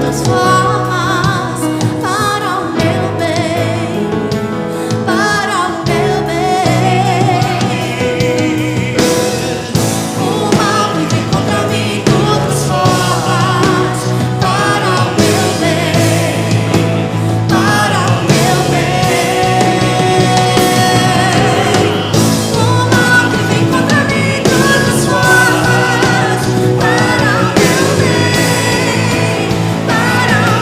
todas formas, para o meu bem, para o meu bem. O mal que vem contra mim, todas formas, para o meu bem, para o meu bem. O mal que vem contra mim, todas formas, para o meu bem, para o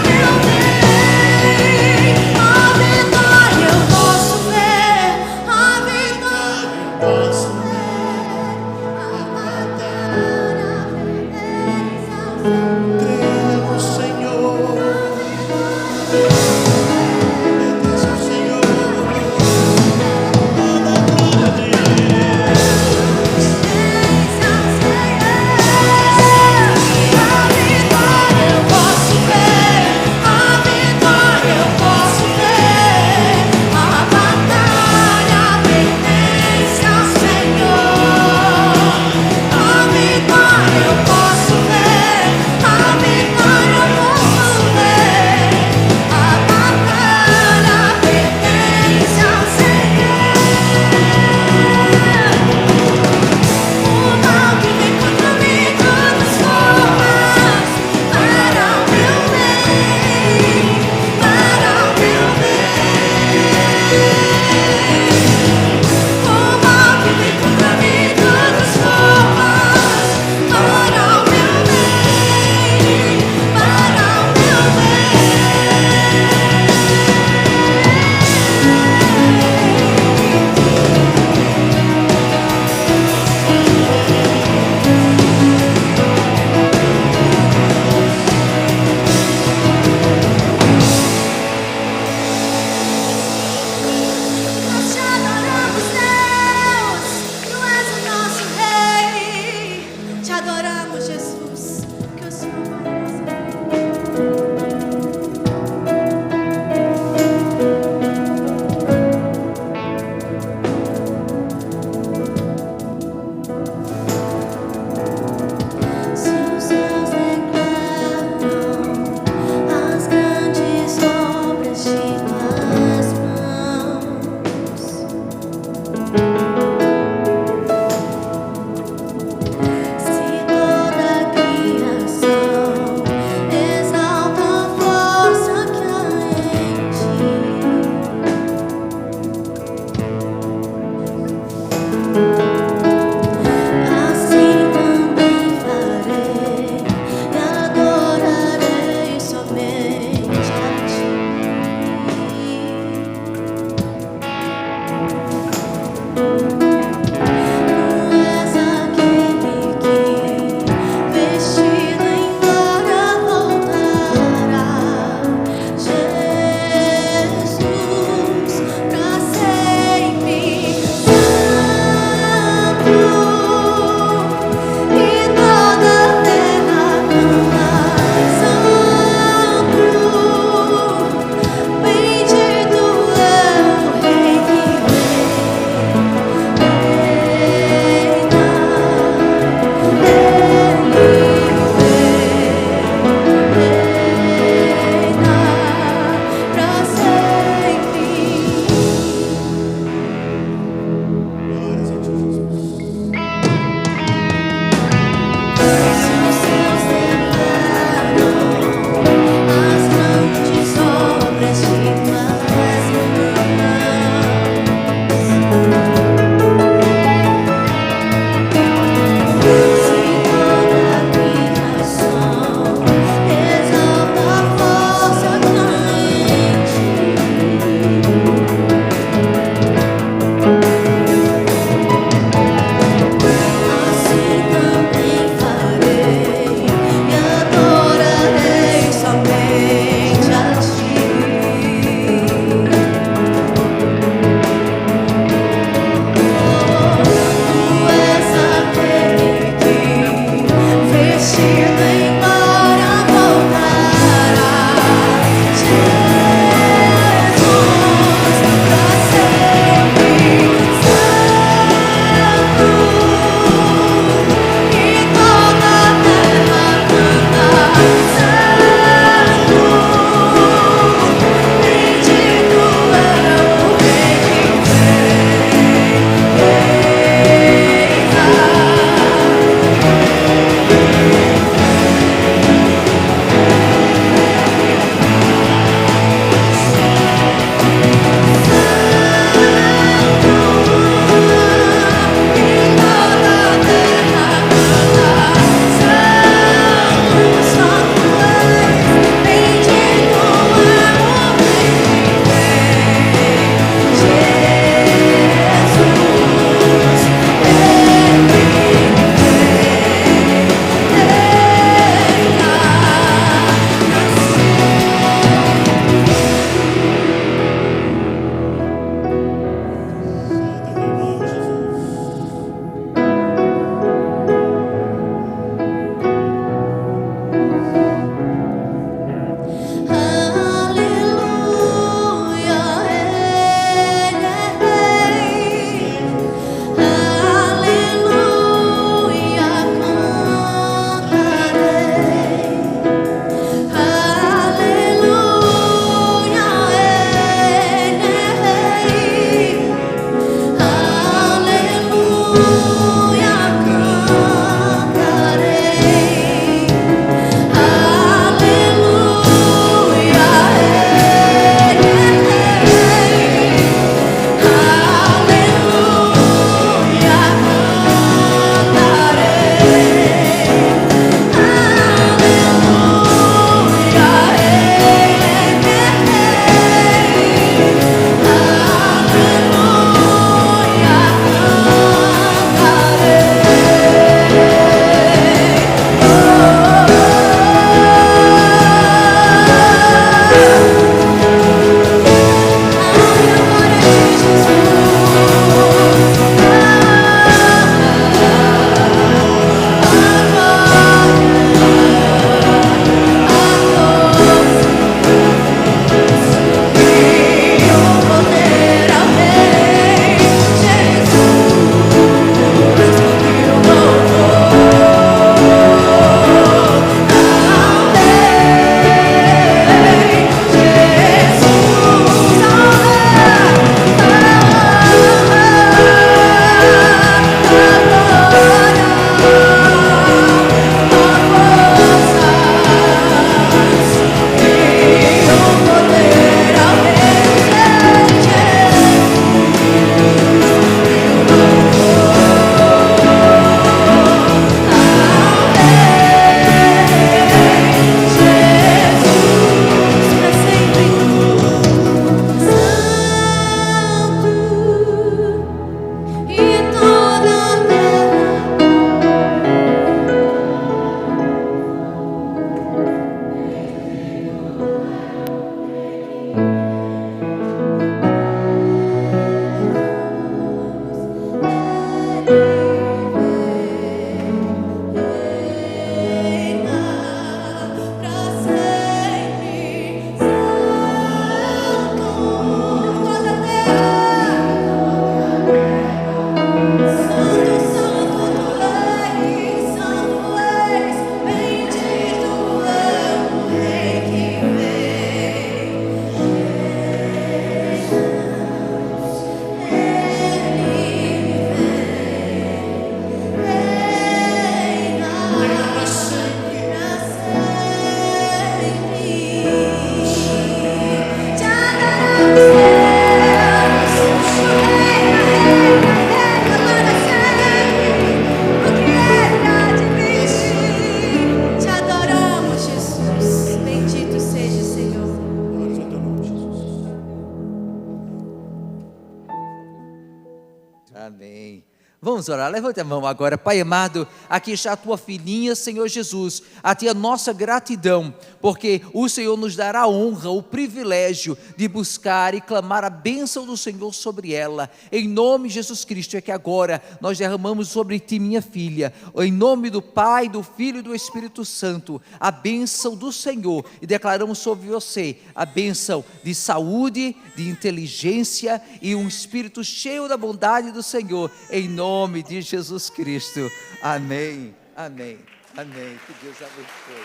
Amém. Vamos orar, levante a mão agora. Pai amado, aqui está a tua filhinha, Senhor Jesus, a ti a nossa gratidão, porque o Senhor nos dará a honra, o privilégio de buscar e clamar a bênção do Senhor sobre ela, em nome de Jesus Cristo. É que agora nós derramamos sobre ti, minha filha, em nome do Pai, do Filho e do Espírito Santo, a bênção do Senhor, e declaramos sobre você a bênção de saúde, de inteligência e um espírito cheio da bondade do Senhor, em nome de Jesus Cristo. Amém, amém, amém. Que Deus abençoe.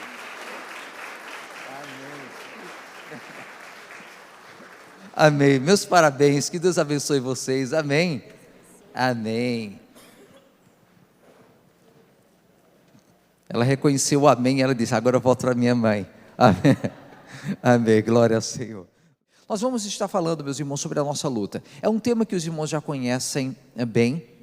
Amém. Amém. Meus parabéns. Que Deus abençoe vocês. Amém. Amém. Ela reconheceu o amém. Ela disse: agora eu volto para minha mãe. Amém. Amém. Glória ao Senhor. Nós vamos estar falando, meus irmãos, sobre a nossa luta. É um tema que os irmãos já conhecem bem.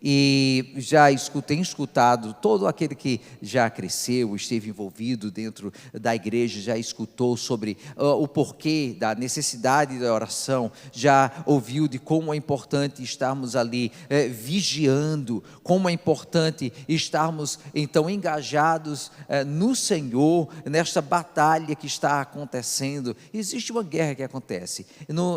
E já tem escutado, todo aquele que já cresceu, esteve envolvido dentro da igreja, já escutou sobre o porquê da necessidade da oração, já ouviu de como é importante estarmos ali vigiando, como é importante estarmos então engajados no Senhor, nesta batalha que está acontecendo. Existe uma guerra que acontece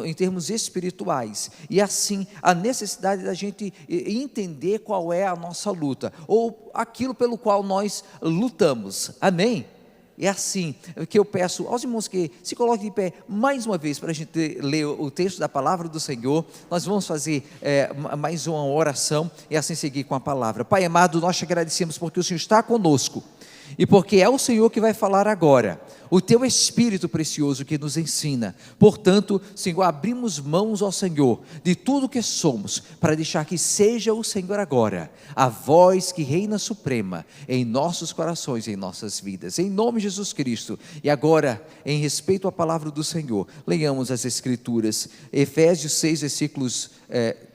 em termos espirituais, e assim a necessidade da gente entender qual é a nossa luta, ou aquilo pelo qual nós lutamos. Amém? É assim que eu peço aos irmãos que se coloquem de pé mais uma vez para a gente ler o texto da palavra do Senhor. Nós vamos fazer mais uma oração e assim seguir com a palavra. Pai amado, nós te agradecemos porque o Senhor está conosco e porque é o Senhor que vai falar agora, o teu Espírito precioso que nos ensina. Portanto, Senhor, abrimos mãos ao Senhor de tudo que somos, para deixar que seja o Senhor agora a voz que reina suprema em nossos corações, em nossas vidas, em nome de Jesus Cristo. E agora, em respeito à palavra do Senhor, leiamos as Escrituras, Efésios 6, versículos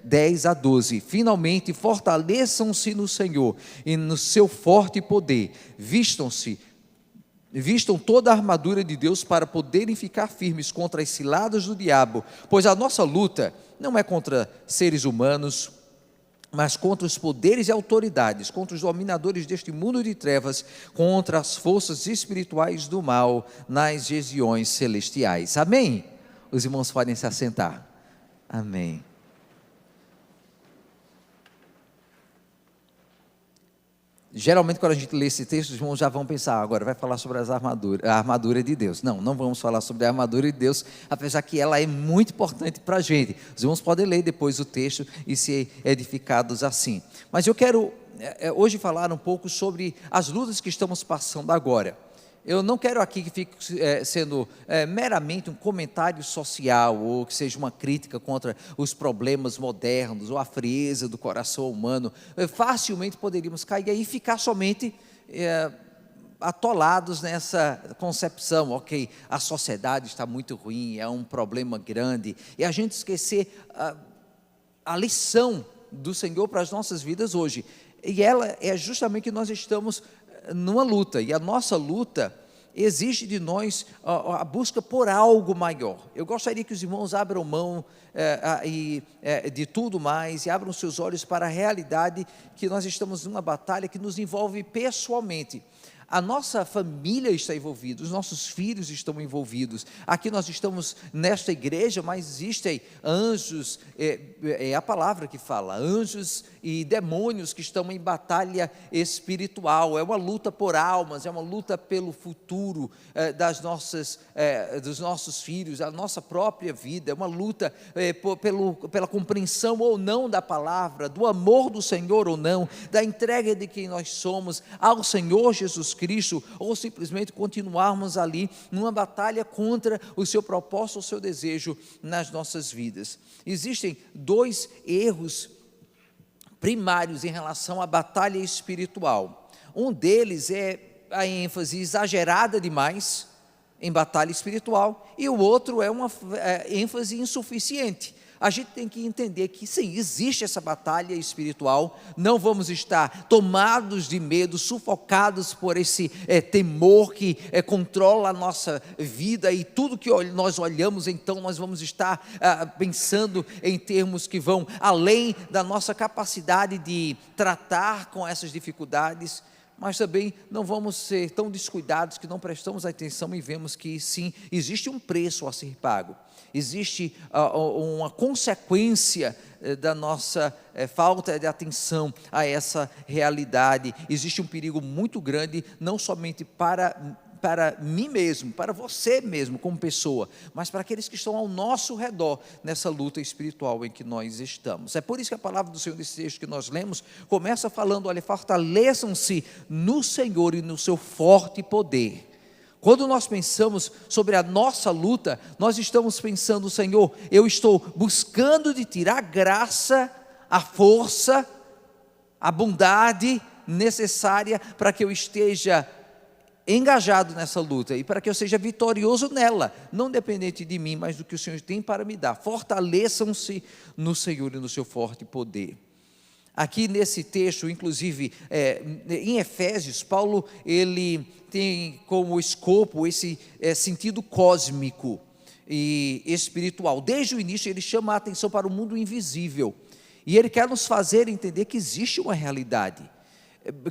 10 a 12. Finalmente fortaleçam-se no Senhor e no seu forte poder, vistam toda a armadura de Deus para poderem ficar firmes contra as ciladas do diabo, pois a nossa luta não é contra seres humanos, mas contra os poderes e autoridades, contra os dominadores deste mundo de trevas, contra as forças espirituais do mal nas regiões celestiais. Amém? Os irmãos podem se assentar. Amém. Geralmente quando a gente lê esse texto, os irmãos já vão pensar: agora vai falar sobre a armadura de Deus. Não vamos falar sobre a armadura de Deus, apesar que ela é muito importante para a gente. Os irmãos podem ler depois o texto e ser edificados assim. Mas eu quero hoje falar um pouco sobre as lutas que estamos passando agora. Eu não quero aqui que fique sendo meramente um comentário social, ou que seja uma crítica contra os problemas modernos, ou a frieza do coração humano. Facilmente poderíamos cair aí e ficar somente atolados nessa concepção: ok, a sociedade está muito ruim, é um problema grande, e a gente esquecer a lição do Senhor para as nossas vidas hoje. E ela é justamente que nós estamos numa luta, e a nossa luta exige de nós a busca por algo maior. Eu gostaria que os irmãos abram mão de tudo mais e abram seus olhos para a realidade que nós estamos numa batalha que nos envolve pessoalmente. A nossa família está envolvida, os nossos filhos estão envolvidos. Aqui nós estamos nesta igreja, mas existem anjos, é a palavra que fala, anjos e demônios que estão em batalha espiritual. É uma luta por almas, é uma luta pelo futuro dos nossos filhos, a nossa própria vida. É uma luta pela compreensão ou não da palavra, do amor do Senhor ou não, da entrega de quem nós somos ao Senhor Jesus Cristo, ou simplesmente continuarmos ali numa batalha contra o seu propósito, o seu desejo nas nossas vidas. Existem dois erros primários em relação à batalha espiritual. Um deles é a ênfase exagerada demais em batalha espiritual, e o outro é uma ênfase insuficiente. a gente tem que entender que sim, existe essa batalha espiritual, não vamos estar tomados de medo, sufocados por esse temor que controla a nossa vida, e tudo que nós olhamos, então nós vamos estar pensando em termos que vão além da nossa capacidade de tratar com essas dificuldades. Mas também não vamos ser tão descuidados que não prestamos atenção e vemos que sim, existe um preço a ser pago, existe uma consequência da nossa falta de atenção a essa realidade. Existe um perigo muito grande, não somente para mim mesmo, para você mesmo como pessoa, mas para aqueles que estão ao nosso redor nessa luta espiritual em que nós estamos. É por isso que a palavra do Senhor nesse texto que nós lemos começa falando: olha, fortaleçam-se no Senhor e no seu forte poder. Quando nós pensamos sobre a nossa luta, nós estamos pensando: Senhor, eu estou buscando de Ti a graça, a força, a bondade necessária para que eu esteja engajado nessa luta e para que eu seja vitorioso nela, não dependente de mim, mas do que o Senhor tem para me dar. Fortaleçam-se no Senhor e no seu forte poder. Aqui nesse texto, inclusive em Efésios, Paulo ele tem como escopo esse sentido cósmico e espiritual. Desde o início ele chama a atenção para o mundo invisível, e ele quer nos fazer entender que existe uma realidade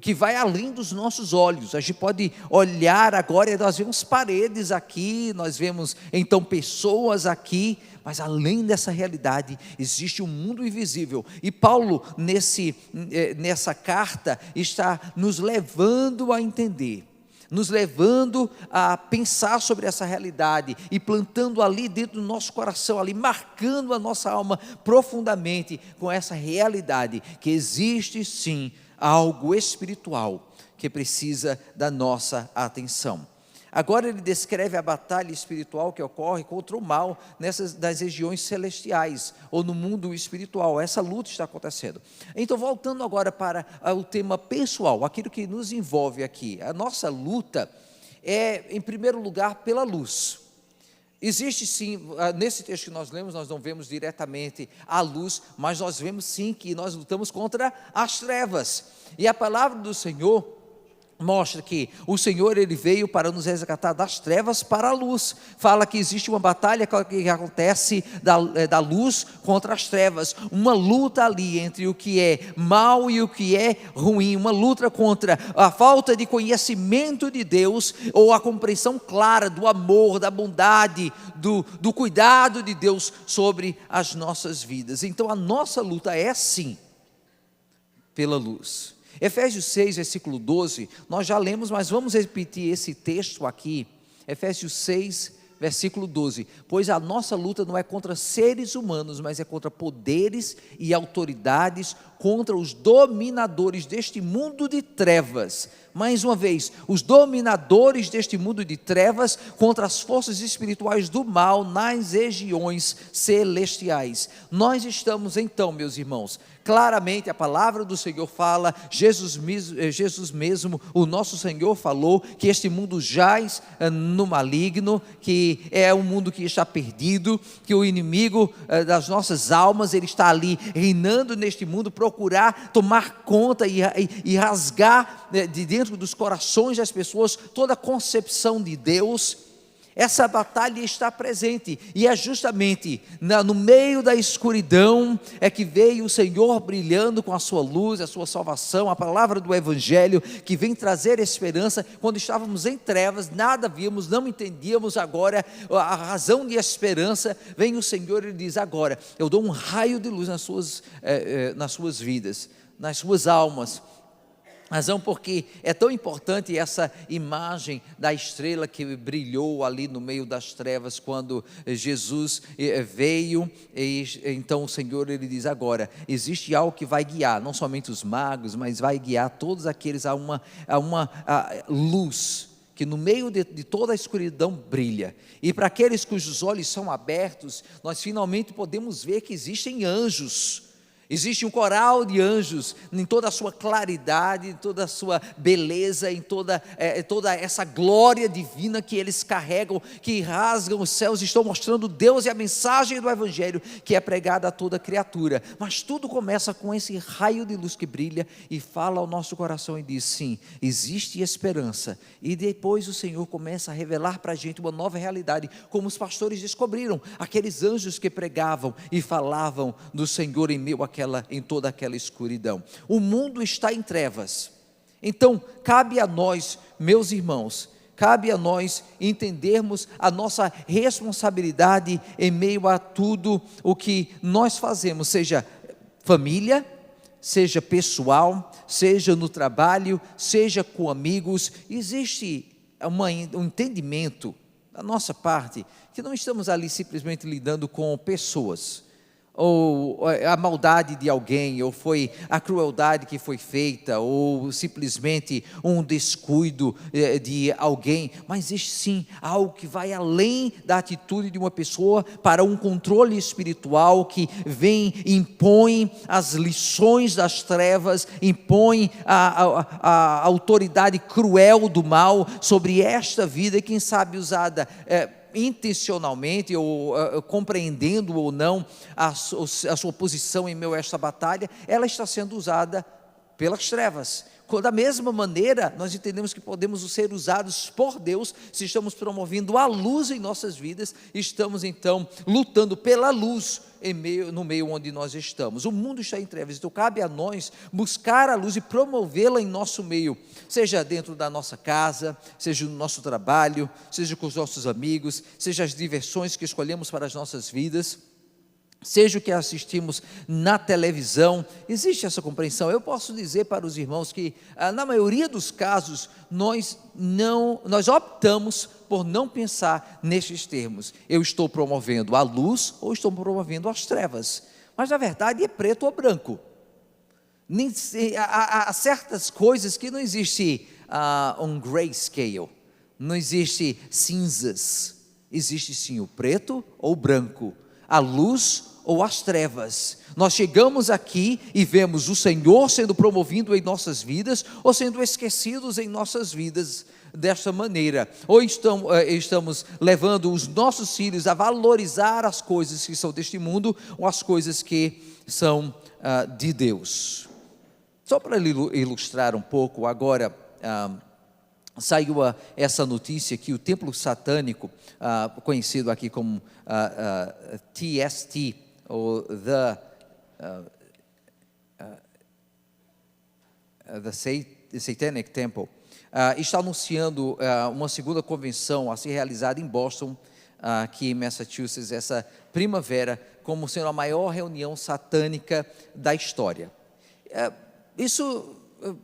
que vai além dos nossos olhos. A gente pode olhar agora e nós vemos paredes aqui, nós vemos então pessoas aqui, mas além dessa realidade existe um mundo invisível. E Paulo nessa carta está nos levando a entender, nos levando a pensar sobre essa realidade e plantando ali dentro do nosso coração, ali marcando a nossa alma profundamente com essa realidade que existe sim algo espiritual que precisa da nossa atenção. Agora ele descreve a batalha espiritual que ocorre contra o mal das regiões celestiais, ou no mundo espiritual. Essa luta está acontecendo. Então, voltando agora para o tema pessoal, aquilo que nos envolve aqui. A nossa luta é, em primeiro lugar, pela luz. Existe sim, nesse texto que nós lemos, nós não vemos diretamente a luz, mas nós vemos sim que nós lutamos contra as trevas. E a palavra do Senhor mostra que o Senhor ele veio para nos resgatar das trevas para a luz. Fala que existe uma batalha que acontece da luz contra as trevas, uma luta ali entre o que é mal e o que é ruim, uma luta contra a falta de conhecimento de Deus, ou a compreensão clara do amor, da bondade, do cuidado de Deus sobre as nossas vidas. Então a nossa luta é sim pela luz. Efésios 6, versículo 12, nós já lemos, mas vamos repetir esse texto aqui. Efésios 6, versículo 12: pois a nossa luta não é contra seres humanos, mas é contra poderes e autoridades, contra os dominadores deste mundo de trevas. Mais uma vez, os dominadores deste mundo de trevas contra as forças espirituais do mal nas regiões celestiais. Nós estamos então, meus irmãos, claramente a palavra do Senhor fala, Jesus mesmo, o nosso Senhor falou que este mundo jaz no maligno, que é um mundo que está perdido, que o inimigo das nossas almas, ele está ali reinando neste mundo, procurar tomar conta e rasgar de dentro dos corações das pessoas toda a concepção de Deus. Essa batalha está presente, e é justamente no meio da escuridão é que veio o Senhor brilhando com a sua luz, a sua salvação, a palavra do Evangelho, que vem trazer esperança. Quando estávamos em trevas, nada víamos, não entendíamos, agora a razão de esperança, vem o Senhor e diz: agora eu dou um raio de luz nas suas vidas, nas suas almas. Razão porque é tão importante essa imagem da estrela que brilhou ali no meio das trevas quando Jesus veio. E então o Senhor ele diz: agora existe algo que vai guiar não somente os magos, mas vai guiar todos aqueles a uma luz que no meio de toda a escuridão brilha. E para aqueles cujos olhos são abertos, nós finalmente podemos ver que existem anjos. Existe um coral de anjos em toda a sua claridade, em toda a sua beleza, em toda essa glória divina que eles carregam, que rasgam os céus, estão mostrando Deus e a mensagem do Evangelho que é pregada a toda criatura. Mas tudo começa com esse raio de luz que brilha e fala ao nosso coração e diz: sim, existe esperança. E depois o Senhor começa a revelar para a gente uma nova realidade, como os pastores descobriram, aqueles anjos que pregavam e falavam do Senhor em toda aquela escuridão. O mundo está em trevas. Então, cabe a nós, meus irmãos, cabe a nós entendermos a nossa responsabilidade em meio a tudo o que nós fazemos, seja família, seja pessoal, seja no trabalho, seja com amigos. Existe um entendimento da nossa parte que não estamos ali simplesmente lidando com pessoas, ou a maldade de alguém, ou foi a crueldade que foi feita, ou simplesmente um descuido de alguém, mas existe sim algo que vai além da atitude de uma pessoa para um controle espiritual que vem e impõe as lições das trevas, impõe a autoridade cruel do mal sobre esta vida, e quem sabe usada intencionalmente, ou compreendendo ou não a sua posição em meio a esta batalha, ela está sendo usada pelas trevas. Da mesma maneira, nós entendemos que podemos ser usados por Deus, se estamos promovendo a luz em nossas vidas, estamos então lutando pela luz no meio onde nós estamos. O mundo está em trevas, então cabe a nós buscar a luz e promovê-la em nosso meio, seja dentro da nossa casa, seja no nosso trabalho, seja com os nossos amigos, seja as diversões que escolhemos para as nossas vidas, seja o que assistimos na televisão. Existe essa compreensão. Eu posso dizer para os irmãos que na maioria dos casos nós optamos por não pensar nestes termos: eu estou promovendo a luz ou estou promovendo as trevas. Mas na verdade é preto ou branco. Há certas coisas que não existe um grayscale, não existe cinzas, existe sim o preto ou o branco, a luz ou as trevas. Nós chegamos aqui e vemos o Senhor sendo promovido em nossas vidas, ou sendo esquecidos em nossas vidas desta maneira, ou estamos levando os nossos filhos a valorizar as coisas que são deste mundo, ou as coisas que são de Deus. Só para ilustrar um pouco, agora saiu essa notícia que o templo satânico, conhecido aqui como TST, ou The Satanic Temple, está anunciando uma segunda convenção a ser realizada em Boston, aqui em Massachusetts, essa primavera, como sendo a maior reunião satânica da história.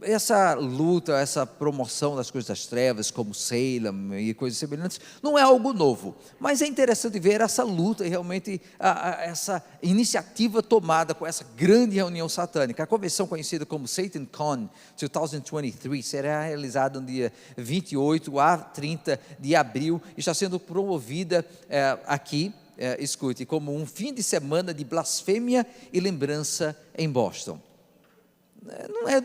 Essa luta, essa promoção das coisas das trevas, como Salem e coisas semelhantes, não é algo novo, mas é interessante ver essa luta e realmente essa iniciativa tomada com essa grande reunião satânica. A convenção conhecida como SatanCon 2023 será realizada no dia 28 a 30 de abril, está sendo promovida aqui, escute, como um fim de semana de blasfêmia e lembrança em Boston.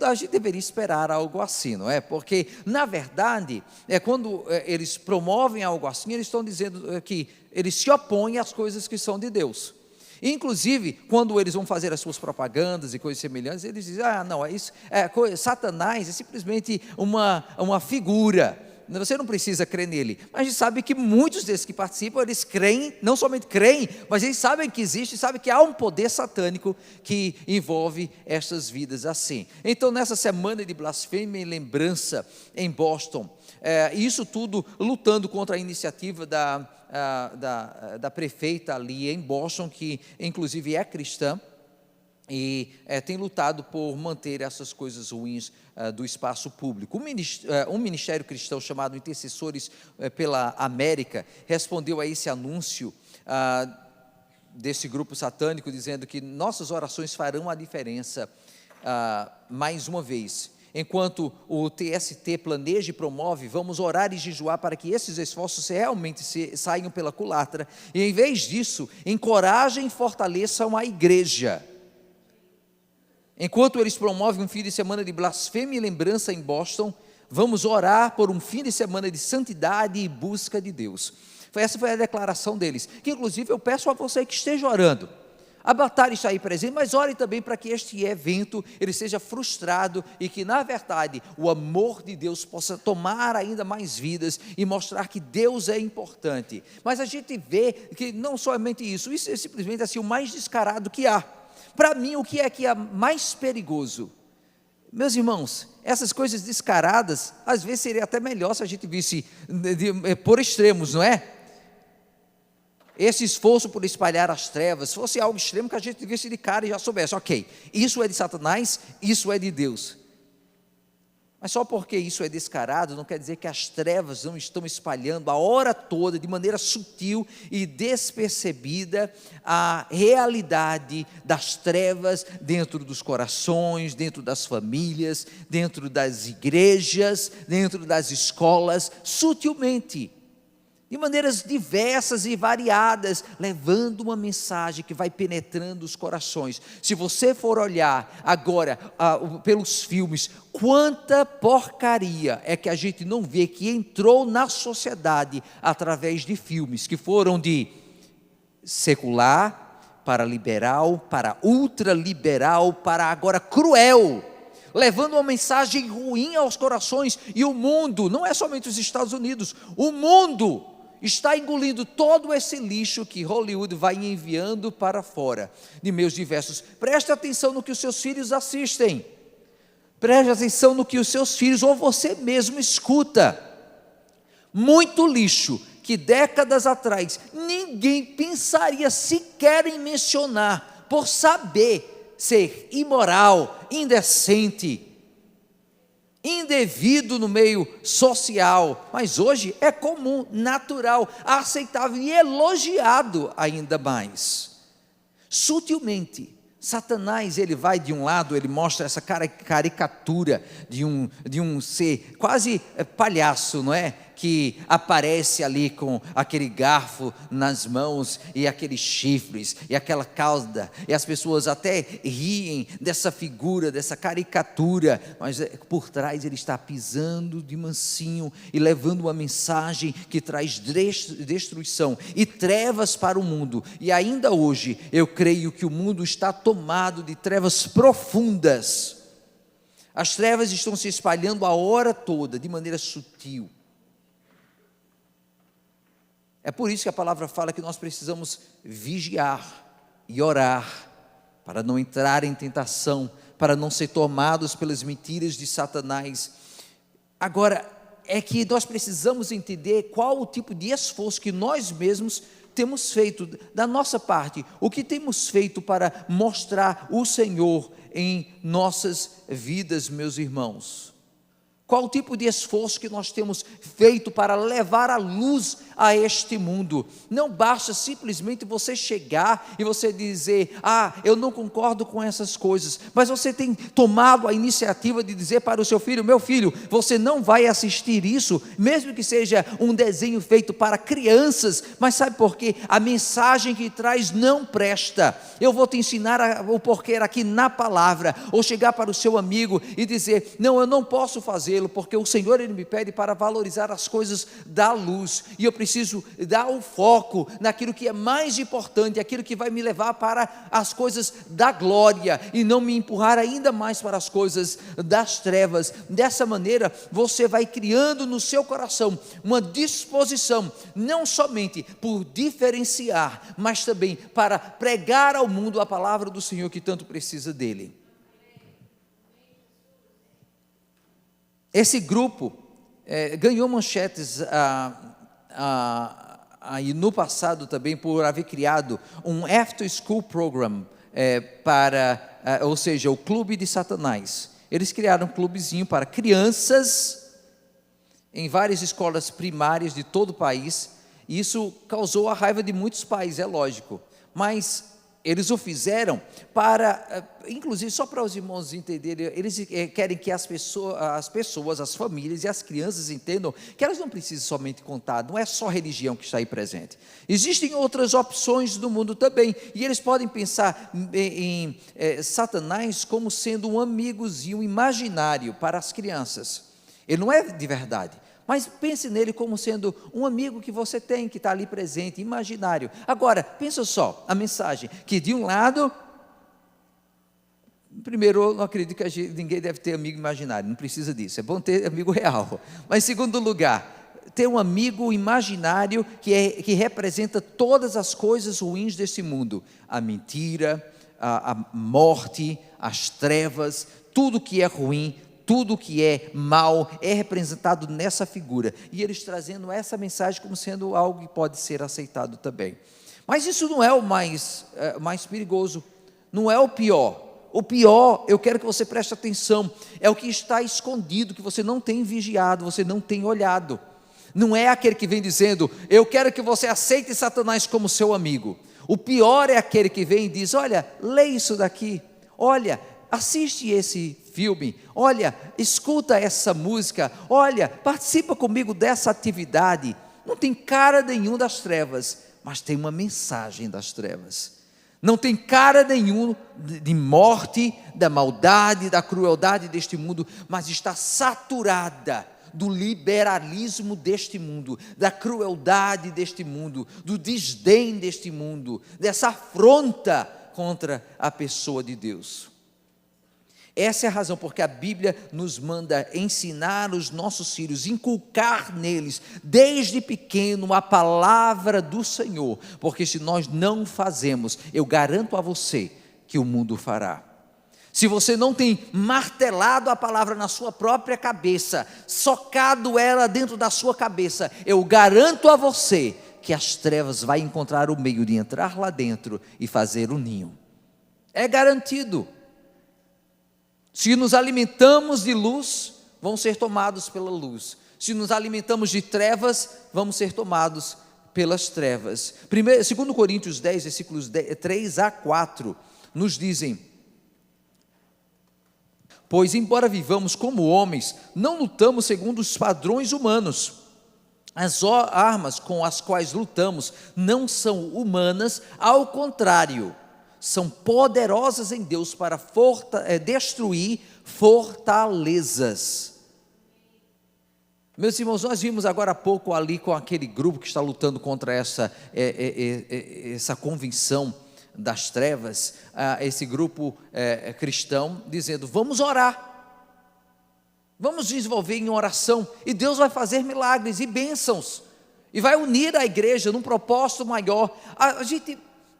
A gente deveria esperar algo assim, não é? Porque, na verdade, quando eles promovem algo assim, eles estão dizendo que eles se opõem às coisas que são de Deus. Inclusive, quando eles vão fazer as suas propagandas e coisas semelhantes, eles dizem: não, Satanás é simplesmente uma figura, você não precisa crer nele. Mas a gente sabe que muitos desses que participam, eles creem, não somente creem, mas eles sabem que existe, sabem que há um poder satânico que envolve estas vidas assim. Então, nessa semana de blasfêmia e lembrança em Boston, isso tudo lutando contra a iniciativa da prefeita ali em Boston, que inclusive é cristã, e tem lutado por manter essas coisas ruins do espaço público. Um ministério cristão chamado Intercessores pela América respondeu a esse anúncio desse grupo satânico, dizendo que nossas orações farão a diferença mais uma vez. Enquanto o TST planeja e promove, vamos orar e jejuar para que esses esforços realmente saiam pela culatra, e em vez disso, encorajem e fortaleçam a igreja. Enquanto eles promovem um fim de semana de blasfêmia e lembrança em Boston, vamos orar por um fim de semana de santidade e busca de Deus. Essa foi a declaração deles, que inclusive eu peço a você que esteja orando. A batalha está aí presente, mas ore também para que este evento ele seja frustrado e que, na verdade, o amor de Deus possa tomar ainda mais vidas e mostrar que Deus é importante. Mas a gente vê que não somente isso é simplesmente assim o mais descarado que há. Para mim, o que é mais perigoso? Meus irmãos, essas coisas descaradas, às vezes seria até melhor se a gente visse por extremos, não é? Esse esforço por espalhar as trevas, se fosse algo extremo que a gente visse de cara e já soubesse, ok, isso é de Satanás, isso é de Deus. Mas só porque isso é descarado, não quer dizer que as trevas não estão espalhando a hora toda, de maneira sutil e despercebida, a realidade das trevas dentro dos corações, dentro das famílias, dentro das igrejas, dentro das escolas, sutilmente, de maneiras diversas e variadas, levando uma mensagem que vai penetrando os corações. Se você for olhar agora pelos filmes, quanta porcaria é que a gente não vê que entrou na sociedade através de filmes que foram de secular para liberal, para ultraliberal, para agora cruel, levando uma mensagem ruim aos corações. E o mundo, não é somente os Estados Unidos, o mundo está engolindo todo esse lixo que Hollywood vai enviando para fora, de meios diversos. Preste atenção no que os seus filhos assistem, preste atenção no que os seus filhos, ou você mesmo, escuta. Muito lixo, que décadas atrás, ninguém pensaria sequer em mencionar, por saber ser imoral, indecente, indevido no meio social, mas hoje é comum, natural, aceitável e elogiado ainda mais. Sutilmente, Satanás, ele vai de um lado, ele mostra essa caricatura de um ser quase palhaço, não é? Que aparece ali com aquele garfo nas mãos e aqueles chifres e aquela cauda, e as pessoas até riem dessa figura, dessa caricatura, mas por trás ele está pisando de mansinho e levando uma mensagem que traz destruição e trevas para o mundo. E ainda hoje eu creio que o mundo está tomado de trevas profundas. As trevas estão se espalhando a hora toda de maneira sutil. É por isso que a palavra fala que nós precisamos vigiar e orar, para não entrar em tentação, para não ser tomados pelas mentiras de Satanás. Agora, é que nós precisamos entender qual o tipo de esforço que nós mesmos temos feito, da nossa parte, o que temos feito para mostrar o Senhor em nossas vidas, meus irmãos. Qual o tipo de esforço que nós temos feito para levar a luz a este mundo? Não basta simplesmente você chegar e você dizer, eu não concordo com essas coisas, mas você tem tomado a iniciativa de dizer para o seu filho, meu filho, você não vai assistir isso, mesmo que seja um desenho feito para crianças, mas sabe por quê? A mensagem que traz não presta. Eu vou te ensinar o porquê aqui na palavra, ou chegar para o seu amigo e dizer, não, eu não posso fazê-lo, porque o Senhor, Ele me pede para valorizar as coisas da luz, e eu preciso dar o foco naquilo que é mais importante, aquilo que vai me levar para as coisas da glória, e não me empurrar ainda mais para as coisas das trevas. Dessa maneira, você vai criando no seu coração uma disposição, não somente por diferenciar, mas também para pregar ao mundo a palavra do Senhor, que tanto precisa dele. Esse grupo ganhou manchetes aí no passado também por haver criado um after school program ou seja, o clube de Satanás. Eles criaram um clubezinho para crianças em várias escolas primárias de todo o país. E isso causou a raiva de muitos pais, é lógico, mas Eles o fizeram para, inclusive só para os irmãos entenderem, eles querem que as pessoas, as famílias e as crianças entendam que elas não precisam somente contar, não é só religião que está aí presente. Existem outras opções no mundo também, e eles podem pensar em Satanás como sendo um amigozinho imaginário para as crianças. Ele não é de verdade. Mas pense nele como sendo um amigo que você tem, que está ali presente, imaginário. Agora, pensa só, a mensagem, que de um lado, primeiro, eu não acredito que ninguém deve ter amigo imaginário, não precisa disso, é bom ter amigo real. Mas em segundo lugar, ter um amigo imaginário que representa todas as coisas ruins desse mundo, a mentira, a morte, as trevas, tudo que é ruim, tudo que é mal é representado nessa figura, e eles trazendo essa mensagem como sendo algo que pode ser aceitado também. Mas isso não é o mais perigoso, não é o pior. O pior, eu quero que você preste atenção, é o que está escondido, que você não tem vigiado, você não tem olhado. Não é aquele que vem dizendo, eu quero que você aceite Satanás como seu amigo. O pior é aquele que vem e diz, olha, lê isso daqui, olha, assiste esse filme, olha, escuta essa música, olha, participa comigo dessa atividade. Não tem cara nenhum das trevas, mas tem uma mensagem das trevas. Não tem cara nenhum de morte, da maldade, da crueldade deste mundo, mas está saturada do liberalismo deste mundo, da crueldade deste mundo, do desdém deste mundo, dessa afronta contra a pessoa de Deus. Essa é a razão porque a Bíblia nos manda ensinar os nossos filhos, inculcar neles, desde pequeno, a palavra do Senhor, porque se nós não fazemos, eu garanto a você que o mundo fará. Se você não tem martelado a palavra na sua própria cabeça, socado ela dentro da sua cabeça, eu garanto a você que as trevas vai encontrar o meio de entrar lá dentro e fazer o ninho. É garantido. Se nos alimentamos de luz, vamos ser tomados pela luz. Se nos alimentamos de trevas, vamos ser tomados pelas trevas. 2 Coríntios 10, versículos 3 a 4, nos dizem: pois embora vivamos como homens, não lutamos segundo os padrões humanos. As armas com as quais lutamos não são humanas, ao contrário, são poderosas em Deus para destruir fortalezas. Meus irmãos, nós vimos agora há pouco ali com aquele grupo que está lutando contra essa convenção das trevas, esse grupo cristão, dizendo, vamos orar, vamos desenvolver em oração, e Deus vai fazer milagres e bênçãos, e vai unir a igreja num propósito maior.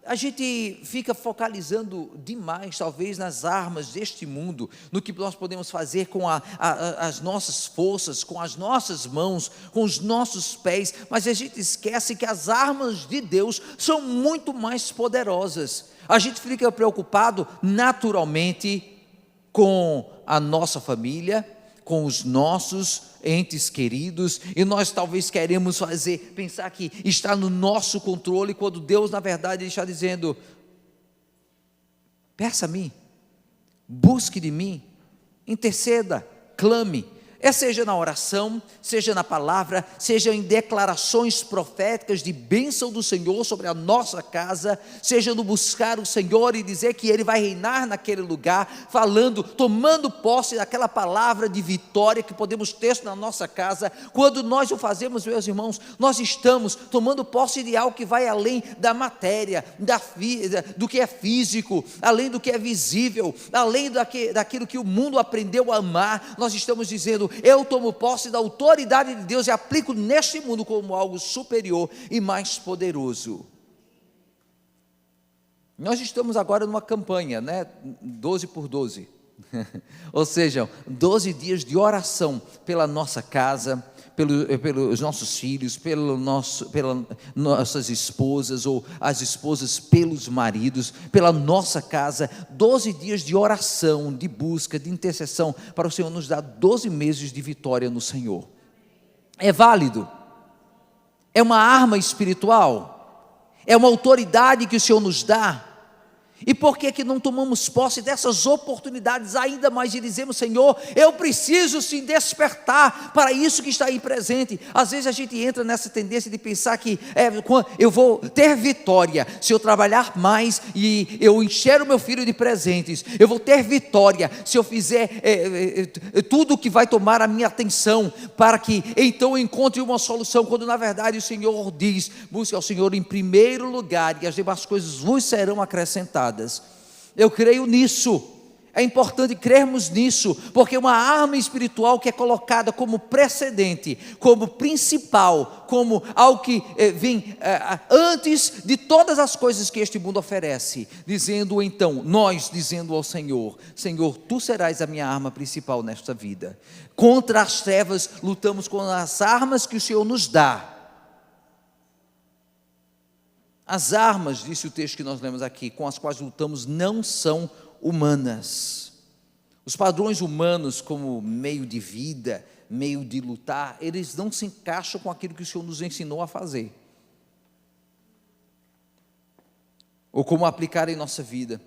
A gente fica focalizando demais, talvez, nas armas deste mundo, no que nós podemos fazer com as nossas forças, com as nossas mãos, com os nossos pés, mas a gente esquece que as armas de Deus são muito mais poderosas. A gente fica preocupado naturalmente com a nossa família, com os nossos entes queridos, e nós talvez queremos pensar que está no nosso controle, quando Deus na verdade está dizendo, peça a mim, busque de mim, interceda, clame, seja na oração, seja na palavra, seja em declarações proféticas de bênção do Senhor sobre a nossa casa, seja no buscar o Senhor e dizer que Ele vai reinar naquele lugar, falando, tomando posse daquela palavra de vitória que podemos ter na nossa casa. Quando nós o fazemos, meus irmãos, nós estamos tomando posse de algo que vai além da matéria, do que é físico, além do que é visível, além daquilo que o mundo aprendeu a amar. Nós estamos dizendo, eu tomo posse da autoridade de Deus e aplico neste mundo como algo superior e mais poderoso. Nós estamos agora numa campanha, 12 por 12, ou seja, 12 dias de oração pela nossa casa, pelos nossos filhos, pelas nossas esposas, ou as esposas pelos maridos, pela nossa casa, 12 dias de oração, de busca, de intercessão, para o Senhor nos dar 12 meses de vitória no Senhor. É válido, é uma arma espiritual, é uma autoridade que o Senhor nos dá, E por que que não tomamos posse dessas oportunidades ainda mais e dizemos: Senhor, eu preciso sim despertar para isso que está aí presente? Às vezes a gente entra nessa tendência de pensar que eu vou ter vitória se eu trabalhar mais e eu encher o meu filho de presentes. Eu vou ter vitória se eu fizer tudo que vai tomar a minha atenção, para que então eu encontre uma solução, quando na verdade o Senhor diz: busque ao Senhor em primeiro lugar e as demais coisas vos serão acrescentadas. Eu creio nisso. É importante crermos nisso, porque uma arma espiritual que é colocada como precedente, como principal, como algo que vem antes de todas as coisas que este mundo oferece, dizendo então, nós dizendo ao Senhor: Senhor, Tu serás a minha arma principal nesta vida. Contra as trevas lutamos com as armas que o Senhor nos dá. As armas, disse o texto que nós lemos aqui, com as quais lutamos não são humanas. Os padrões humanos como meio de vida, meio de lutar, eles não se encaixam com aquilo que o Senhor nos ensinou a fazer, ou como aplicar em nossa vida.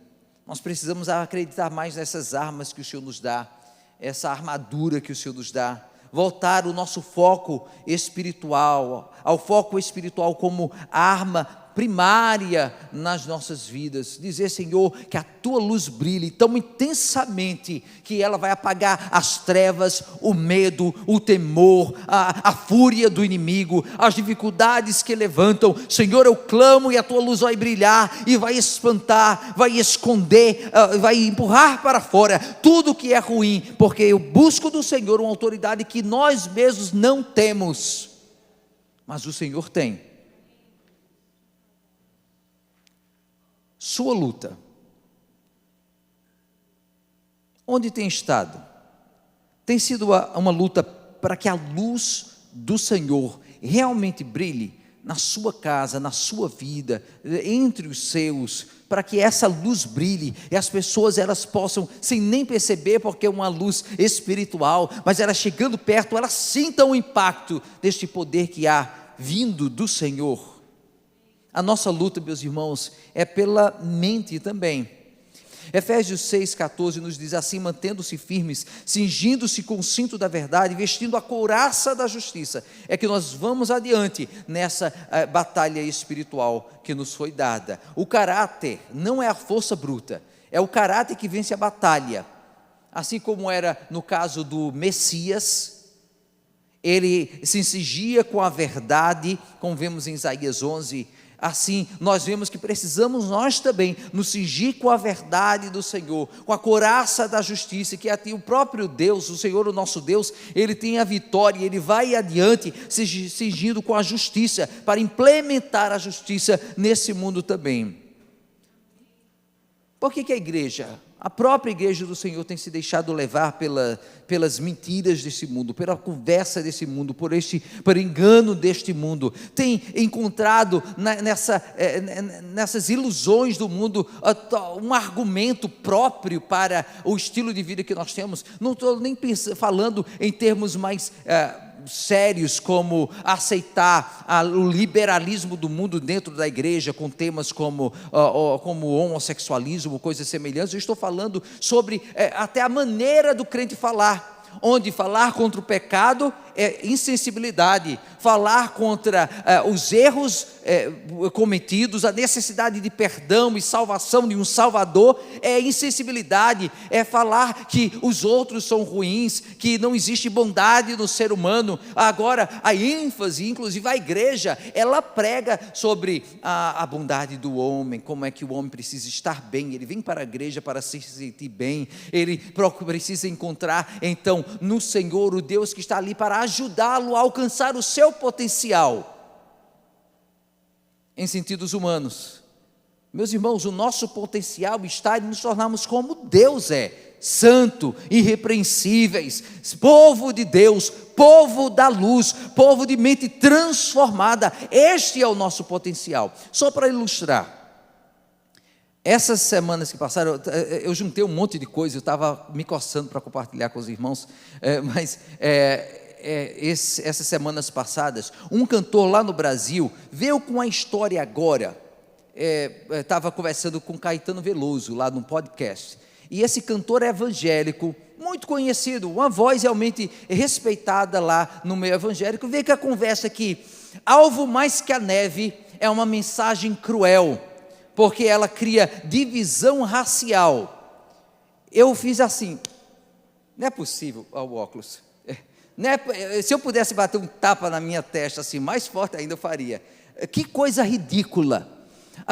Nós precisamos acreditar mais nessas armas que o Senhor nos dá, essa armadura que o Senhor nos dá, voltar o nosso foco espiritual, ao foco espiritual como arma primária nas nossas vidas, dizer: Senhor, que a Tua luz brilhe tão intensamente que ela vai apagar as trevas, o medo, o temor, a fúria do inimigo, as dificuldades que levantam. Senhor, eu clamo e a Tua luz vai brilhar e vai espantar, vai esconder, vai empurrar para fora tudo que é ruim, porque eu busco do Senhor uma autoridade que nós mesmos não temos, mas o Senhor tem. Sua luta, onde tem estado? Tem sido uma luta para que a luz do Senhor realmente brilhe na sua casa, na sua vida, entre os seus, para que essa luz brilhe e as pessoas elas possam, sem nem perceber, porque é uma luz espiritual, mas elas chegando perto, elas sintam o impacto deste poder que há vindo do Senhor. A nossa luta, meus irmãos, é pela mente também. Efésios 6,14 nos diz assim: mantendo-se firmes, cingindo-se com o cinto da verdade, vestindo a couraça da justiça. É que nós vamos adiante nessa batalha espiritual que nos foi dada. O caráter não é a força bruta, é o caráter que vence a batalha. Assim como era no caso do Messias, ele se cingia com a verdade, como vemos em Isaías 11. Assim, nós vemos que precisamos nós também nos cingir com a verdade do Senhor, com a couraça da justiça, que até o próprio Deus, o Senhor, o nosso Deus, Ele tem a vitória, Ele vai adiante, se cingindo com a justiça, para implementar a justiça nesse mundo também. Por que a igreja, a própria igreja do Senhor, tem se deixado levar pelas mentiras desse mundo, pela conversa desse mundo, por engano deste mundo, tem encontrado nessas ilusões do mundo um argumento próprio para o estilo de vida que nós temos? Não estou nem falando em termos mais sérios, como aceitar o liberalismo do mundo dentro da igreja, com temas como homossexualismo, coisas semelhantes. Eu estou falando sobre até a maneira do crente falar, onde falar contra o pecado é insensibilidade, falar contra os erros cometidos, a necessidade de perdão e salvação de um Salvador é insensibilidade, é falar que os outros são ruins, que não existe bondade no ser humano. Agora a ênfase, inclusive a igreja, ela prega sobre a bondade do homem, como é que o homem precisa estar bem, ele vem para a igreja para se sentir bem, ele precisa encontrar então no Senhor o Deus que está ali para ajudá-lo a alcançar o seu potencial. Em sentidos humanos, meus irmãos, o nosso potencial está em nos tornarmos como Deus é, santo, irrepreensíveis, povo de Deus, povo da luz, povo de mente transformada. Este é o nosso potencial. Só para ilustrar, essas semanas que passaram, eu juntei um monte de coisa, eu estava me coçando para compartilhar com os irmãos, essas semanas passadas, um cantor lá no Brasil veio com a história agora, estava conversando com Caetano Veloso, lá num podcast, e esse cantor evangélico, muito conhecido, uma voz realmente respeitada lá no meio evangélico, veio com a conversa que alvo mais que a neve é uma mensagem cruel, porque ela cria divisão racial. Eu fiz assim, não é possível, ó, o óculos, se eu pudesse bater um tapa na minha testa assim, mais forte ainda eu faria. Que coisa ridícula.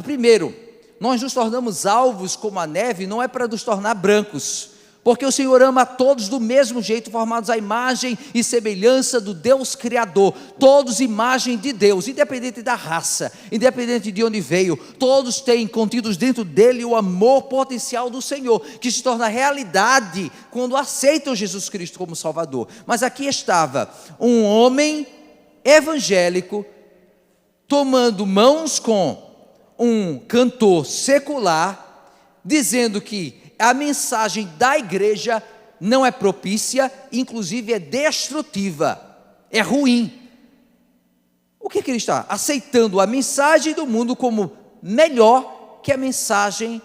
Primeiro, nós nos tornamos alvos como a neve, não é para nos tornar brancos, porque o Senhor ama a todos do mesmo jeito, formados à imagem e semelhança do Deus Criador, todos imagem de Deus, independente da raça, independente de onde veio, todos têm contidos dentro dele o amor potencial do Senhor, que se torna realidade quando aceitam Jesus Cristo como Salvador. Mas aqui estava um homem evangélico, tomando mãos com um cantor secular, dizendo que a mensagem da igreja não é propícia, inclusive é destrutiva, é ruim. O que ele está? Aceitando a mensagem do mundo como melhor que a mensagem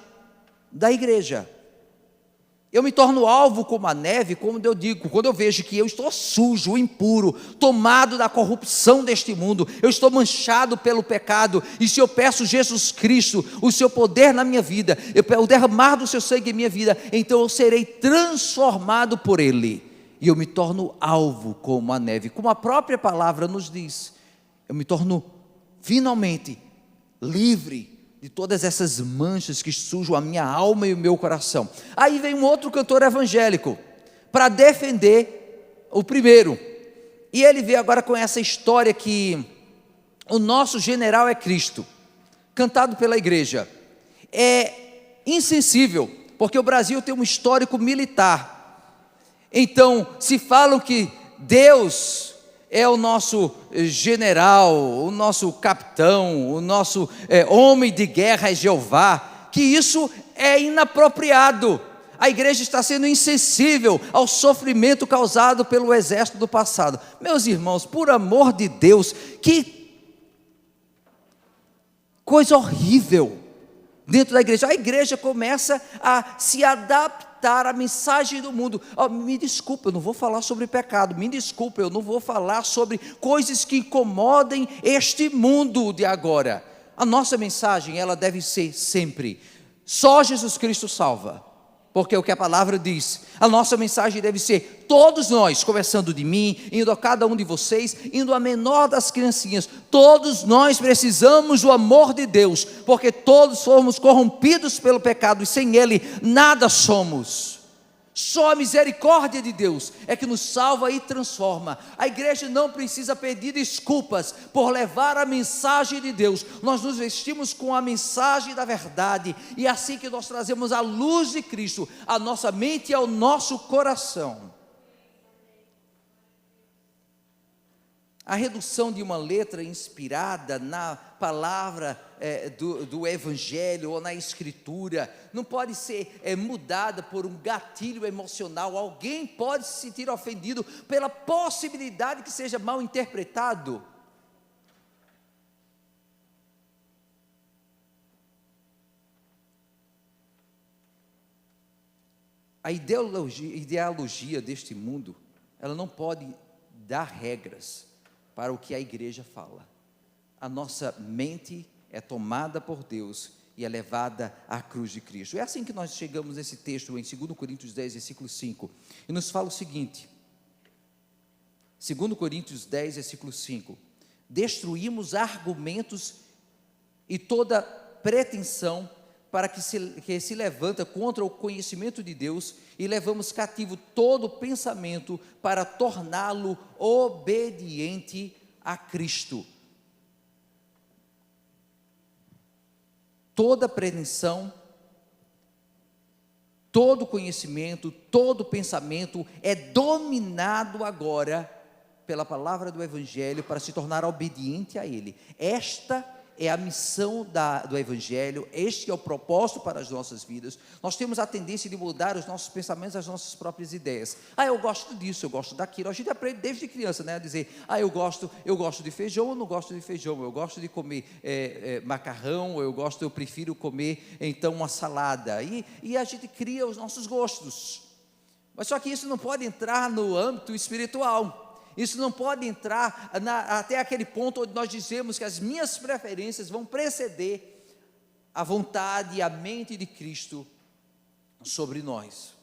da igreja. Eu me torno alvo como a neve, como eu digo, quando eu vejo que eu estou sujo, impuro, tomado da corrupção deste mundo, eu estou manchado pelo pecado, e se eu peço Jesus Cristo, o seu poder na minha vida, o derramar do seu sangue em minha vida, então eu serei transformado por ele, e eu me torno alvo como a neve, como a própria palavra nos diz, eu me torno finalmente livre de todas essas manchas que sujam a minha alma e o meu coração. Aí vem um outro cantor evangélico para defender o primeiro, e ele veio agora com essa história que o nosso general é Cristo, cantado pela igreja. É insensível, porque o Brasil tem um histórico militar, então se falam que Deus é o nosso general, o nosso capitão, o nosso homem de guerra é Jeová, que isso é inapropriado. A igreja está sendo insensível ao sofrimento causado pelo exército do passado. Meus irmãos, por amor de Deus, que coisa horrível dentro da igreja. A igreja começa a se adaptar à mensagem do mundo. Me desculpa, eu não vou falar sobre pecado, me desculpa, eu não vou falar sobre coisas que incomodem este mundo de agora. A nossa mensagem, ela deve ser sempre, só Jesus Cristo salva, porque é o que a palavra diz. A nossa mensagem deve ser, todos nós, começando de mim, indo a cada um de vocês, indo a menor das criancinhas, todos nós precisamos do amor de Deus, porque todos fomos corrompidos pelo pecado, e sem Ele nada somos. Só a misericórdia de Deus é que nos salva e transforma. A igreja não precisa pedir desculpas por levar a mensagem de Deus. Nós nos vestimos com a mensagem da verdade, e é assim que nós trazemos a luz de Cristo à nossa mente e ao nosso coração. A redução de uma letra inspirada na palavra do Evangelho ou na Escritura não pode ser mudada por um gatilho emocional. Alguém pode se sentir ofendido pela possibilidade que seja mal interpretado. A ideologia deste mundo, ela não pode dar regras para o que a igreja fala. A nossa mente é tomada por Deus e é levada à cruz de Cristo. É assim que nós chegamos nesse texto em 2 Coríntios 10, versículo 5, e nos fala o seguinte, 2 Coríntios 10, versículo 5, destruímos argumentos e toda pretensão para que se levanta contra o conhecimento de Deus, e levamos cativo todo pensamento para torná-lo obediente a Cristo. Toda pretensão, todo conhecimento, todo pensamento é dominado agora pela palavra do Evangelho para se tornar obediente a Ele. Esta é a missão do Evangelho, este é o propósito para as nossas vidas. Nós temos a tendência de mudar os nossos pensamentos, as nossas próprias ideias. Eu gosto disso, eu gosto daquilo. A gente aprende desde criança, né, a dizer, eu gosto de feijão, eu não gosto de feijão, eu gosto de comer macarrão, eu prefiro comer, então, uma salada. E a gente cria os nossos gostos. Mas só que isso não pode entrar no âmbito espiritual. Isso não pode entrar até aquele ponto onde nós dizemos que as minhas preferências vão preceder a vontade e a mente de Cristo sobre nós.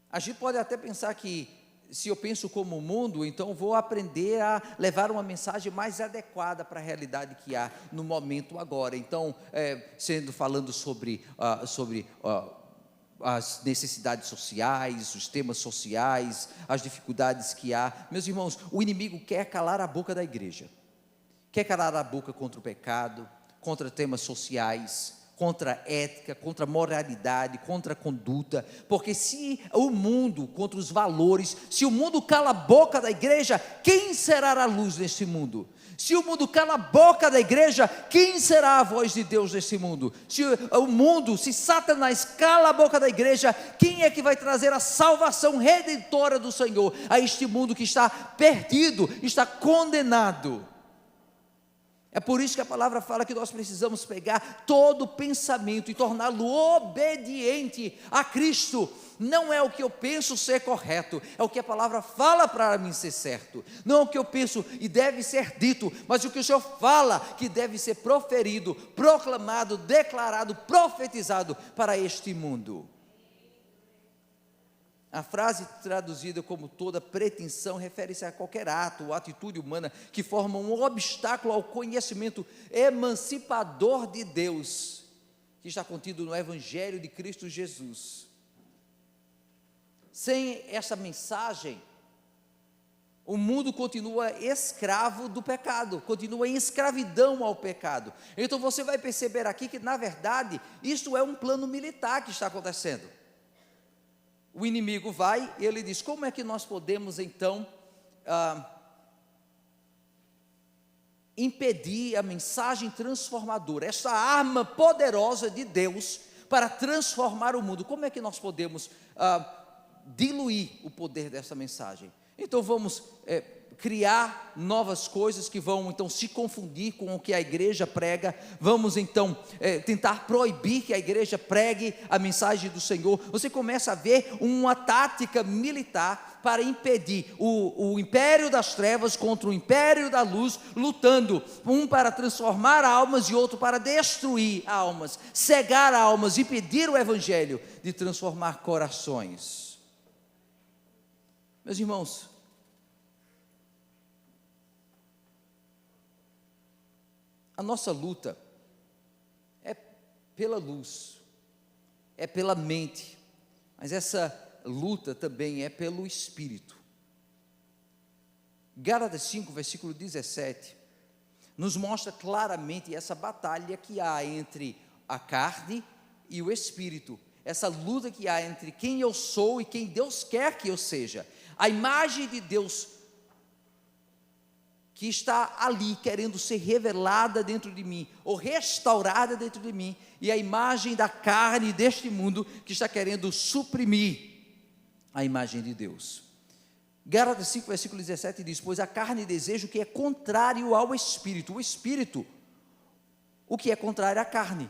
A gente pode até pensar que, se eu penso como o mundo, então vou aprender a levar uma mensagem mais adequada para a realidade que há no momento agora. Então, falando sobre as necessidades sociais, os temas sociais, as dificuldades que há. Meus irmãos, o inimigo quer calar a boca da igreja, quer calar a boca contra o pecado, contra temas sociais, contra a ética, contra a moralidade, contra a conduta, porque se o mundo, contra os valores, se o mundo cala a boca da igreja, quem será a luz neste mundo? Se o mundo cala a boca da igreja, quem será a voz de Deus nesse mundo? Se Satanás cala a boca da igreja, quem é que vai trazer a salvação redentora do Senhor a este mundo que está perdido, está condenado? É por isso que a palavra fala que nós precisamos pegar todo pensamento e torná-lo obediente a Cristo. Não é o que eu penso ser correto, é o que a palavra fala para mim ser certo. Não é o que eu penso e deve ser dito, mas o que o Senhor fala que deve ser proferido, proclamado, declarado, profetizado para este mundo. A frase traduzida como toda pretensão refere-se a qualquer ato ou atitude humana que forma um obstáculo ao conhecimento emancipador de Deus, que está contido no Evangelho de Cristo Jesus. Sem essa mensagem, o mundo continua escravo do pecado, continua em escravidão ao pecado. Então você vai perceber aqui que, na verdade, isto é um plano militar que está acontecendo. O inimigo vai e ele diz, como é que nós podemos então impedir a mensagem transformadora, essa arma poderosa de Deus para transformar o mundo? Como é que nós podemos diluir o poder dessa mensagem? Então vamos criar novas coisas que vão então se confundir com o que a igreja prega. Vamos então tentar proibir que a igreja pregue a mensagem do Senhor. Você começa a ver uma tática militar para impedir o império das trevas contra o império da luz, lutando, um para transformar almas e outro para destruir almas, cegar almas, impedir o evangelho de transformar corações. Meus irmãos, a nossa luta é pela luz, é pela mente, mas essa luta também é pelo Espírito. Gálatas 5, versículo 17, nos mostra claramente essa batalha que há entre a carne e o Espírito, essa luta que há entre quem eu sou e quem Deus quer que eu seja. A imagem de Deus que está ali querendo ser revelada dentro de mim, ou restaurada dentro de mim, e a imagem da carne deste mundo que está querendo suprimir a imagem de Deus. Gálatas 5, versículo 17 diz, pois a carne deseja o que é contrário ao Espírito. O Espírito, o que é contrário à carne.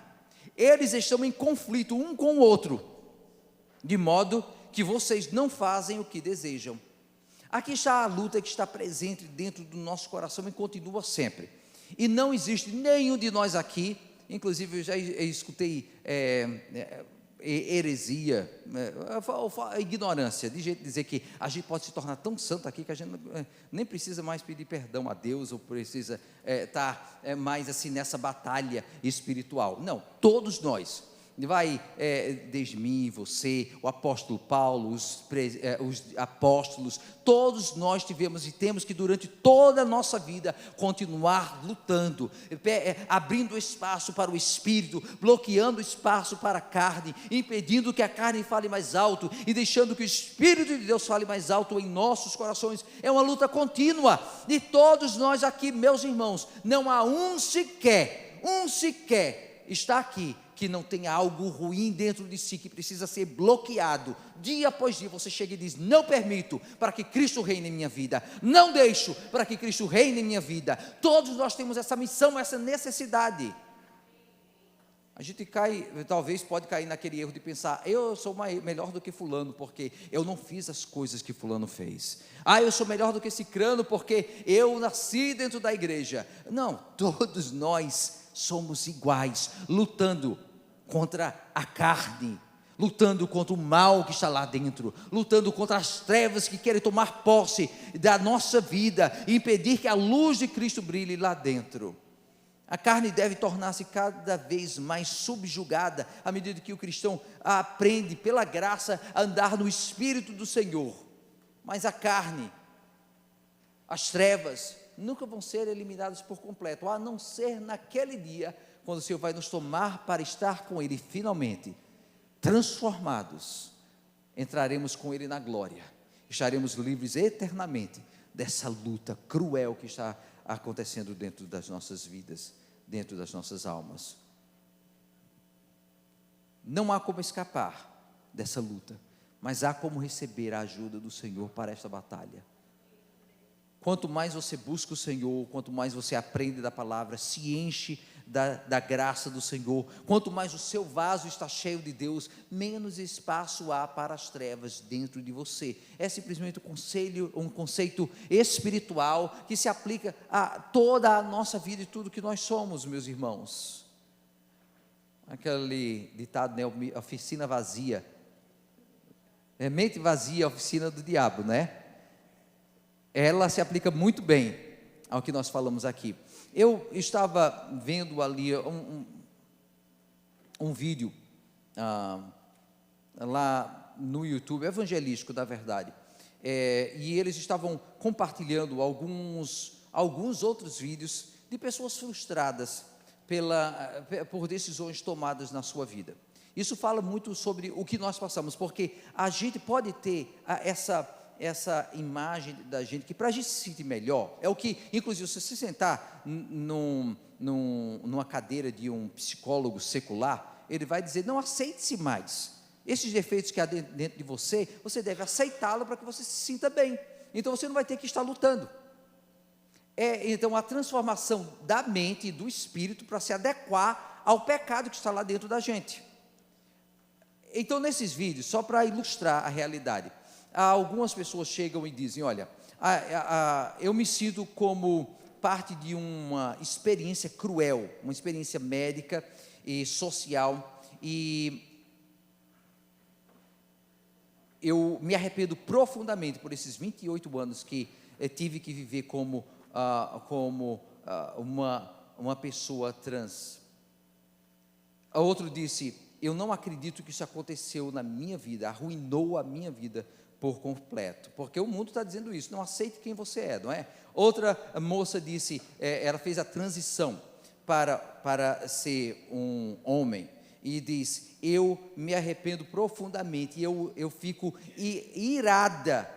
Eles estão em conflito um com o outro, de modo que vocês não fazem o que desejam. Aqui está a luta que está presente dentro do nosso coração e continua sempre. E não existe nenhum de nós aqui, inclusive eu já escutei heresia, ignorância, de jeito de dizer que a gente pode se tornar tão santo aqui que a gente nem precisa mais pedir perdão a Deus, ou precisa estar mais assim nessa batalha espiritual. Não, todos nós vai desde mim, você, o apóstolo Paulo, os apóstolos, todos nós tivemos e temos que durante toda a nossa vida continuar lutando, abrindo espaço para o Espírito, bloqueando espaço para a carne, impedindo que a carne fale mais alto e deixando que o Espírito de Deus fale mais alto em nossos corações. É uma luta contínua, e todos nós aqui, meus irmãos, não há um sequer está aqui que não tenha algo ruim dentro de si, que precisa ser bloqueado. Dia após dia você chega e diz: não permito para que Cristo reine em minha vida, não deixo para que Cristo reine em minha vida. Todos nós temos essa missão, essa necessidade. A gente talvez pode cair naquele erro de pensar: eu sou melhor do que fulano, porque eu não fiz as coisas que fulano fez. Eu sou melhor do que cicrano, porque eu nasci dentro da igreja. Não, todos nós somos iguais, lutando contra a carne, lutando contra o mal que está lá dentro, lutando contra as trevas que querem tomar posse da nossa vida e impedir que a luz de Cristo brilhe lá dentro. A carne deve tornar-se cada vez mais subjugada à medida que o cristão aprende pela graça a andar no Espírito do Senhor. Mas a carne, as trevas, nunca vão ser eliminadas por completo, a não ser naquele dia, quando o Senhor vai nos tomar para estar com Ele, finalmente, transformados, entraremos com Ele na glória, estaremos livres eternamente dessa luta cruel que está acontecendo dentro das nossas vidas, dentro das nossas almas. Não há como escapar dessa luta, mas há como receber a ajuda do Senhor para esta batalha. Quanto mais você busca o Senhor, quanto mais você aprende da palavra, se enche da graça do Senhor, quanto mais o seu vaso está cheio de Deus, menos espaço há para as trevas dentro de você. É simplesmente um conceito espiritual que se aplica a toda a nossa vida e tudo que nós somos, meus irmãos. Aquele ditado, né, oficina vazia, mente vazia, oficina do diabo, né? Ela se aplica muito bem ao que nós falamos aqui. Eu estava vendo ali um vídeo lá no YouTube, evangelístico, na verdade, e eles estavam compartilhando alguns outros vídeos de pessoas frustradas por decisões tomadas na sua vida. Isso fala muito sobre o que nós passamos, porque a gente pode ter essa imagem da gente, que para a gente se sentir melhor, é o que, inclusive, se você sentar numa cadeira de um psicólogo secular, ele vai dizer: não aceite-se mais, esses defeitos que há dentro de você, você deve aceitá-lo para que você se sinta bem, então você não vai ter que estar lutando. Então a transformação da mente e do espírito para se adequar ao pecado que está lá dentro da gente. Então nesses vídeos, só para ilustrar a realidade, algumas pessoas chegam e dizem: olha, eu me sinto como parte de uma experiência cruel, uma experiência médica e social, e eu me arrependo profundamente por esses 28 anos que tive que viver como uma pessoa trans. A outro disse: eu não acredito que isso aconteceu na minha vida, arruinou a minha vida por completo, porque o mundo está dizendo isso, não aceite quem você é, não é? Outra moça disse, ela fez a transição para ser um homem, e diz: eu me arrependo profundamente, e eu fico irada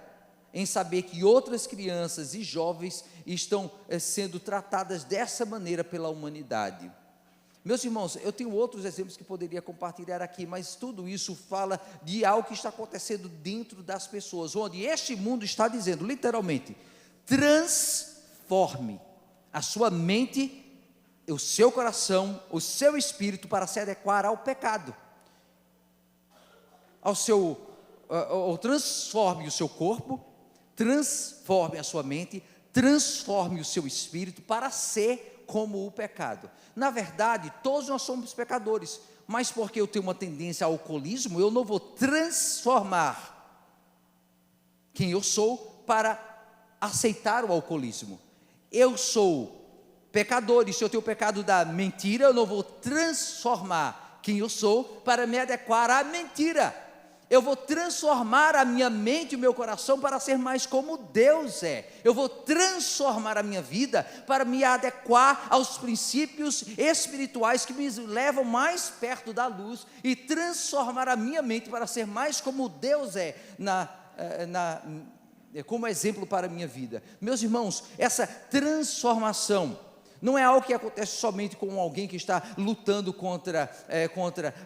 em saber que outras crianças e jovens estão sendo tratadas dessa maneira pela humanidade. Meus irmãos, eu tenho outros exemplos que poderia compartilhar aqui, mas tudo isso fala de algo que está acontecendo dentro das pessoas, onde este mundo está dizendo, literalmente: transforme a sua mente, o seu coração, o seu espírito para se adequar ao pecado, ou transforme o seu corpo, transforme a sua mente, transforme o seu espírito para ser como o pecado. Na verdade, todos nós somos pecadores, mas porque eu tenho uma tendência ao alcoolismo, eu não vou transformar quem eu sou para aceitar o alcoolismo. Eu sou pecador, e se eu tenho o pecado da mentira, eu não vou transformar quem eu sou para me adequar à mentira. Eu vou transformar a minha mente e o meu coração para ser mais como Deus é. Eu vou transformar a minha vida para me adequar aos princípios espirituais que me levam mais perto da luz e transformar a minha mente para ser mais como Deus é como exemplo para a minha vida. Meus irmãos, essa transformação não é algo que acontece somente com alguém que está lutando contra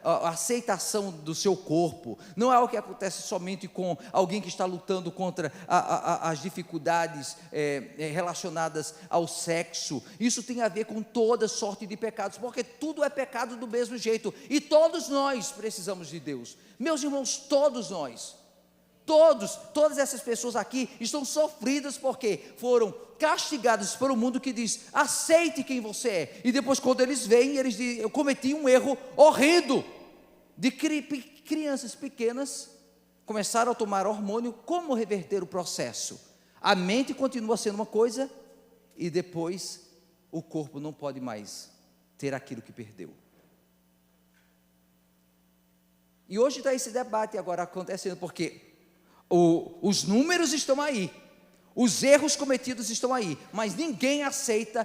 a aceitação do seu corpo. Não é algo que acontece somente com alguém que está lutando contra as dificuldades relacionadas ao sexo. Isso tem a ver com toda sorte de pecados, porque tudo é pecado do mesmo jeito. E todos nós precisamos de Deus. Meus irmãos, todos nós. Todas essas pessoas aqui estão sofridas porque foram castigados por um mundo que diz, aceite quem você é, e depois quando eles veem, eles dizem, eu cometi um erro horrendo, de crianças pequenas, começaram a tomar hormônio. Como reverter o processo? A mente continua sendo uma coisa, e depois o corpo não pode mais ter aquilo que perdeu. E hoje está esse debate agora acontecendo, porque os números estão aí, os erros cometidos estão aí, mas ninguém aceita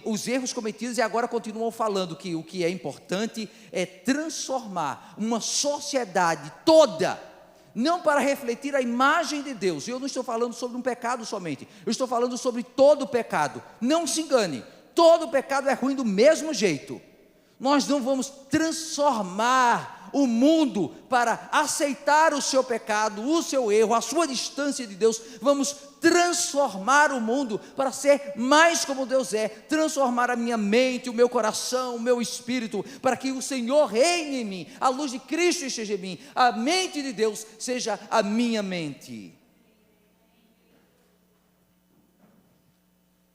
os erros cometidos, e agora continuam falando que o que é importante é transformar uma sociedade toda, não para refletir a imagem de Deus. Eu não estou falando sobre um pecado somente, eu estou falando sobre todo o pecado. Não se engane, todo pecado é ruim do mesmo jeito. Nós não vamos transformar o mundo para aceitar o seu pecado, o seu erro, a sua distância de Deus. Vamos transformar o mundo para ser mais como Deus é, transformar a minha mente, o meu coração, o meu espírito, para que o Senhor reine em mim, a luz de Cristo esteja em mim, a mente de Deus seja a minha mente.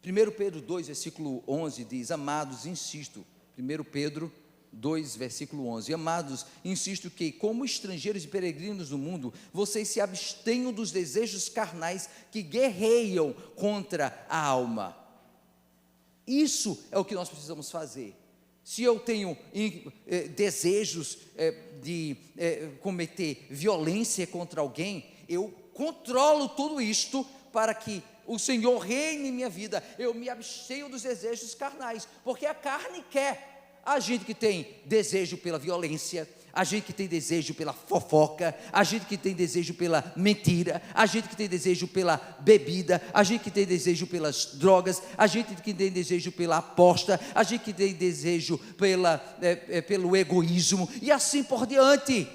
1 Pedro 2, versículo 11 diz, amados, insisto, 1 Pedro 2, versículo 11, amados, insisto que, como estrangeiros e peregrinos no mundo, vocês se abstenham dos desejos carnais que guerreiam contra a alma. Isso é o que nós precisamos fazer. Se eu tenho desejos de cometer violência contra alguém, eu controlo tudo isto para que o Senhor reine em minha vida. Eu me abstenho dos desejos carnais, porque a carne quer. A gente que tem desejo pela violência, a gente que tem desejo pela fofoca, a gente que tem desejo pela mentira, a gente que tem desejo pela bebida, a gente que tem desejo pelas drogas, a gente que tem desejo pela aposta, a gente que tem desejo pelo egoísmo, e assim por diante,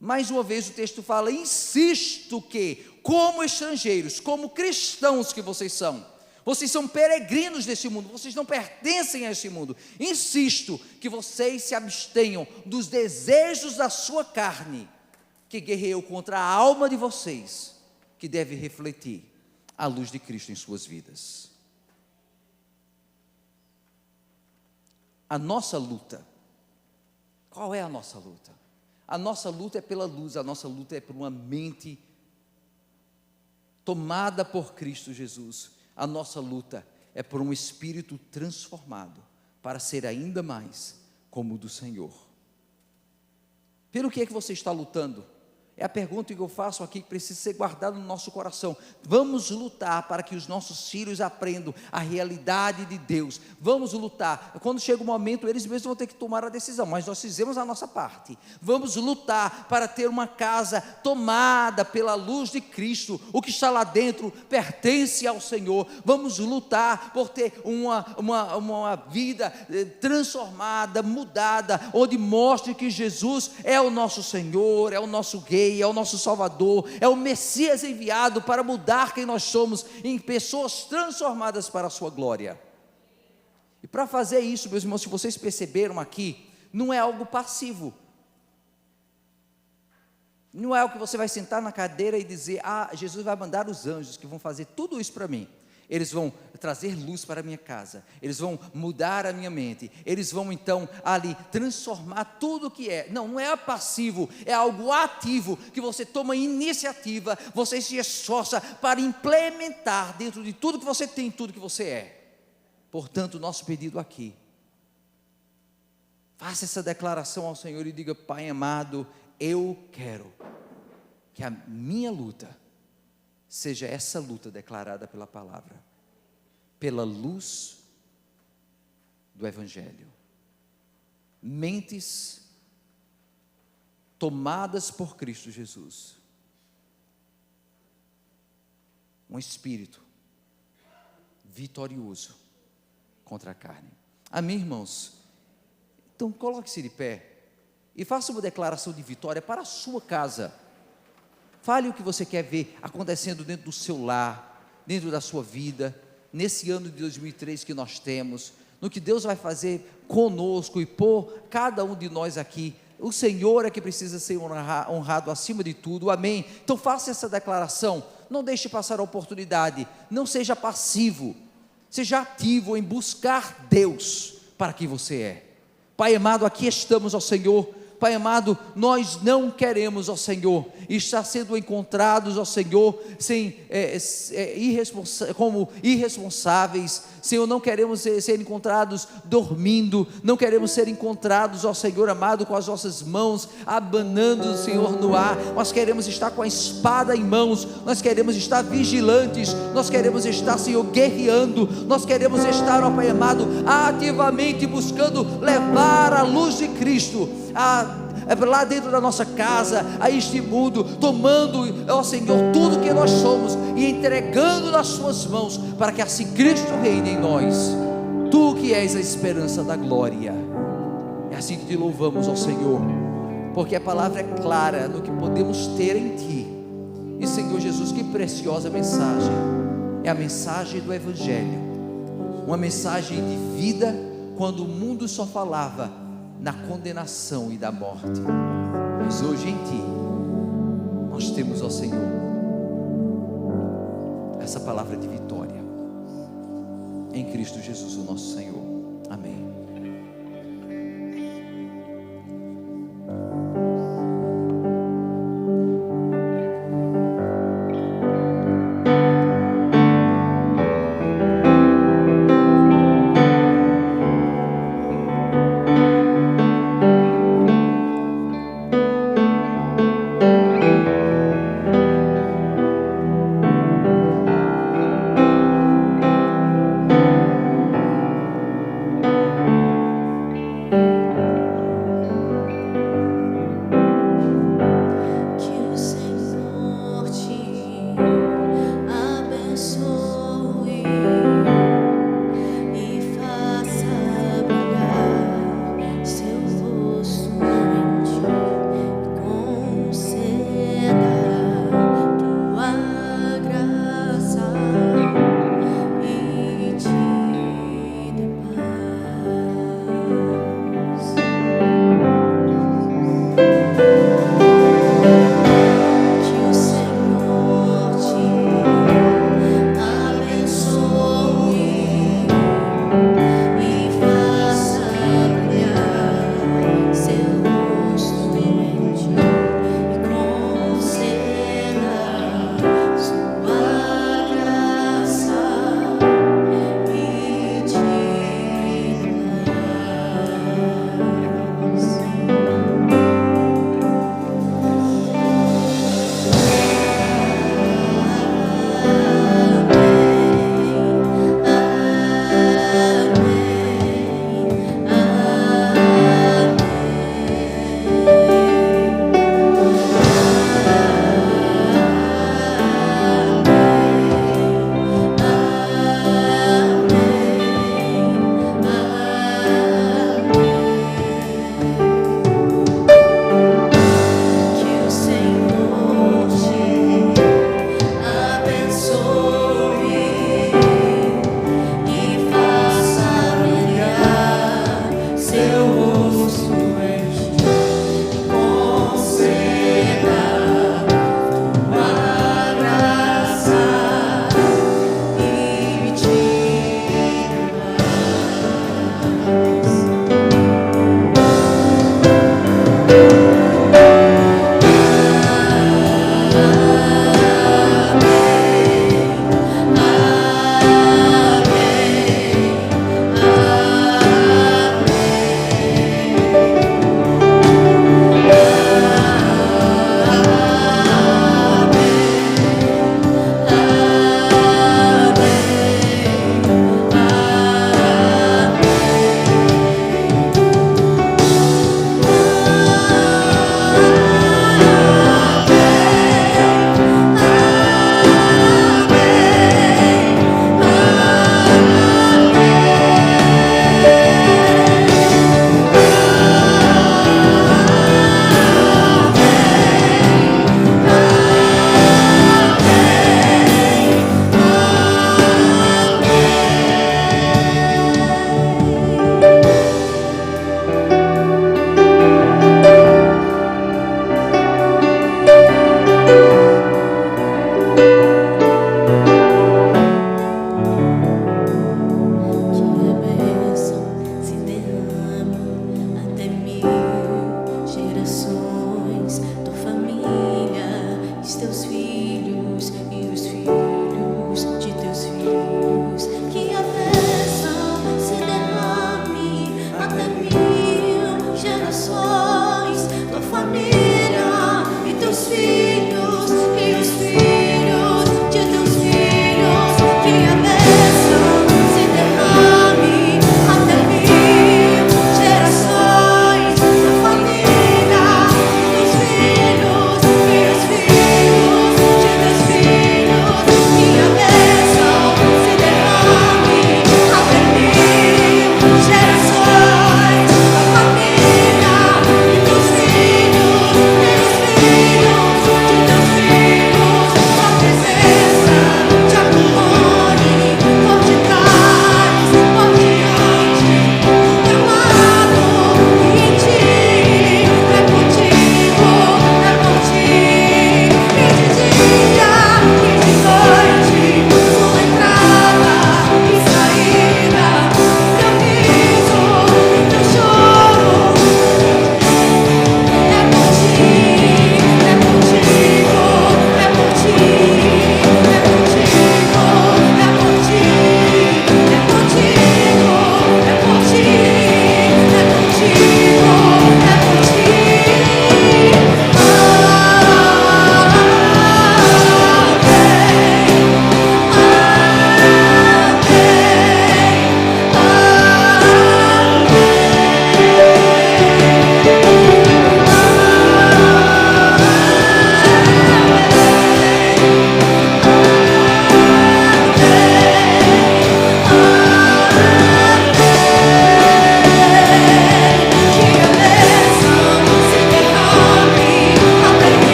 Mais uma vez o texto fala, insisto que, como estrangeiros, como cristãos que vocês são peregrinos desse mundo, vocês não pertencem a esse mundo. Insisto que vocês se abstenham dos desejos da sua carne, que guerreiam contra a alma de vocês, que deve refletir a luz de Cristo em suas vidas. A nossa luta, qual é a nossa luta? A nossa luta é pela luz, a nossa luta é por uma mente tomada por Cristo Jesus. A nossa luta é por um espírito transformado, para ser ainda mais como o do Senhor. Pelo que é que você está lutando? É a pergunta que eu faço aqui, que precisa ser guardada no nosso coração. Vamos lutar para que os nossos filhos aprendam a realidade de Deus. Vamos lutar. Quando chega o momento, eles mesmos vão ter que tomar a decisão, mas nós fizemos a nossa parte. Vamos lutar para ter uma casa tomada pela luz de Cristo. O que está lá dentro pertence ao Senhor. Vamos lutar por ter uma vida transformada, mudada, onde mostre que Jesus é o nosso Senhor, é o nosso Rei, é o nosso Salvador, é o Messias enviado para mudar quem nós somos em pessoas transformadas para a sua glória. E para fazer isso, meus irmãos, se vocês perceberam aqui, não é algo passivo. Não é algo que você vai sentar na cadeira e dizer, Jesus vai mandar os anjos que vão fazer tudo isso para mim. Eles vão trazer luz para a minha casa, eles vão mudar a minha mente, eles vão então ali transformar tudo o que é. Não é passivo, é algo ativo, que você toma iniciativa, você se esforça para implementar dentro de tudo que você tem, tudo que você é. Portanto, nosso pedido aqui, faça essa declaração ao Senhor e diga: Pai amado, eu quero que a minha luta seja essa luta declarada pela palavra, pela luz do Evangelho. Mentes tomadas por Cristo Jesus. Um espírito vitorioso contra a carne. Amém, irmãos? Então coloque-se de pé e faça uma declaração de vitória para a sua casa. Fale o que você quer ver acontecendo dentro do seu lar, dentro da sua vida, nesse ano de 2003 que nós temos, no que Deus vai fazer conosco e por cada um de nós aqui. O Senhor é que precisa ser honrado acima de tudo, amém? Então faça essa declaração, não deixe passar a oportunidade, não seja passivo, seja ativo em buscar Deus para quem você é. Pai amado, aqui estamos, ó Senhor. Pai amado, nós não queremos, ó Senhor, estar sendo encontrados, ó Senhor, como irresponsáveis. Senhor, não queremos ser encontrados dormindo, não queremos ser encontrados, ó Senhor amado, com as nossas mãos abanando, Senhor, no ar. Nós queremos estar com a espada em mãos, nós queremos estar vigilantes, nós queremos estar, Senhor, guerreando, nós queremos estar, ó Pai amado, ativamente buscando levar a luz de Cristo lá dentro da nossa casa, a este mundo, tomando, ó Senhor, tudo que nós somos e entregando nas suas mãos, para que assim Cristo reine em nós. Tu que és a esperança da glória, é assim que te louvamos, ó Senhor, porque a palavra é clara no que podemos ter em Ti. E Senhor Jesus, que preciosa mensagem, é a mensagem do Evangelho, uma mensagem de vida, quando o mundo só falava na condenação e da morte. Mas hoje em Ti nós temos, ó Senhor, essa palavra de vitória em Cristo Jesus, o nosso Senhor. Amém.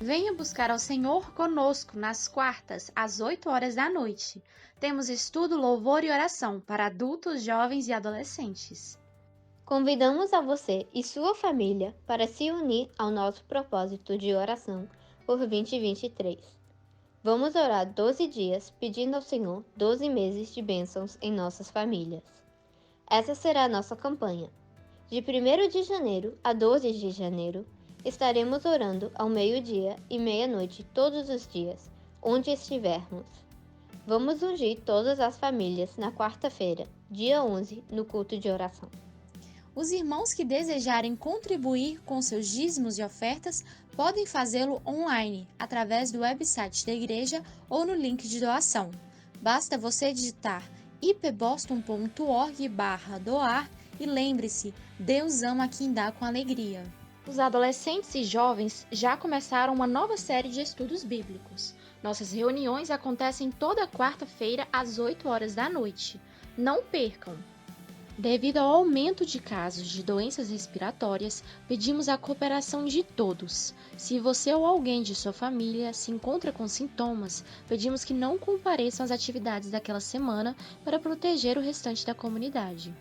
Venha buscar ao Senhor conosco nas quartas, às 8 horas da noite. Temos estudo, louvor e oração para adultos, jovens e adolescentes. Convidamos a você e sua família para se unir ao nosso propósito de oração por 2023. Vamos orar 12 dias pedindo ao Senhor 12 meses de bênçãos em nossas famílias. Essa será a nossa campanha. De 1º de janeiro a 12 de janeiro, estaremos orando ao meio-dia e meia-noite todos os dias, onde estivermos. Vamos ungir todas as famílias na quarta-feira, dia 11, no culto de oração. Os irmãos que desejarem contribuir com seus dízimos e ofertas podem fazê-lo online, através do website da igreja ou no link de doação. Basta você digitar ipboston.org/doar e lembre-se, Deus ama quem dá com alegria. Os adolescentes e jovens já começaram uma nova série de estudos bíblicos. Nossas reuniões acontecem toda quarta-feira às 8 horas da noite. Não percam! Devido ao aumento de casos de doenças respiratórias, pedimos a cooperação de todos. Se você ou alguém de sua família se encontra com sintomas, pedimos que não compareçam às atividades daquela semana para proteger o restante da comunidade.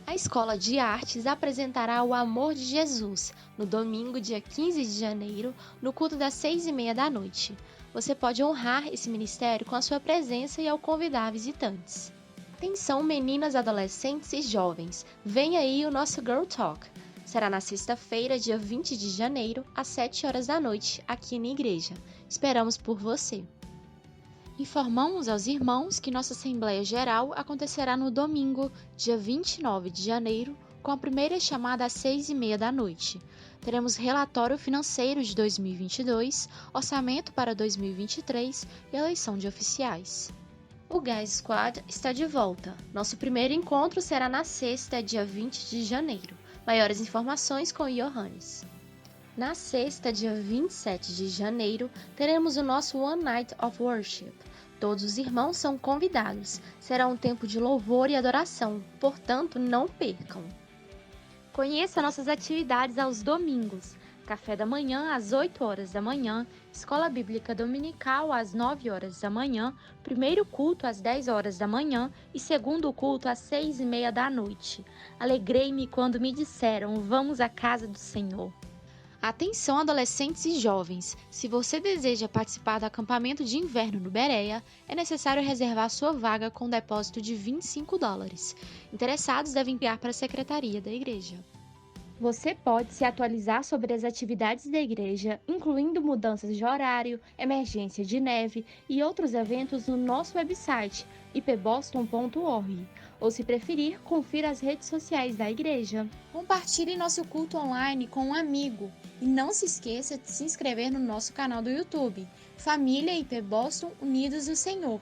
A Escola de Artes apresentará o Amor de Jesus no domingo, dia 15 de janeiro, no culto das 6h30 da noite. Você pode honrar esse ministério com a sua presença e ao convidar visitantes. Atenção, meninas, adolescentes e jovens, vem aí o nosso Girl Talk. Será na sexta-feira, dia 20 de janeiro, às 7 horas da noite, aqui na igreja. Esperamos por você. Informamos aos irmãos que nossa Assembleia Geral acontecerá no domingo, dia 29 de janeiro, com a primeira chamada às 6h30 da noite. Teremos relatório financeiro de 2022, orçamento para 2023 e eleição de oficiais. O Guys Squad está de volta. Nosso primeiro encontro será na sexta, dia 20 de janeiro. Maiores informações com Johannes. Na sexta, dia 27 de janeiro, teremos o nosso One Night of Worship. Todos os irmãos são convidados. Será um tempo de louvor e adoração, portanto, não percam. Conheça nossas atividades aos domingos. Café da manhã às 8 horas da manhã, Escola Bíblica Dominical às 9 horas da manhã, primeiro culto às 10 horas da manhã e segundo culto às 6h30 da noite. Alegrei-me quando me disseram, vamos à casa do Senhor. Atenção, adolescentes e jovens! Se você deseja participar do acampamento de inverno no Bereia, é necessário reservar sua vaga com um depósito de $25. Interessados devem enviar para a secretaria da igreja. Você pode se atualizar sobre as atividades da igreja, incluindo mudanças de horário, emergência de neve e outros eventos no nosso website, ipboston.org. Ou, se preferir, confira as redes sociais da igreja. Compartilhe nosso culto online com um amigo. E não se esqueça de se inscrever no nosso canal do YouTube, Família IP Boston Unidos do Senhor.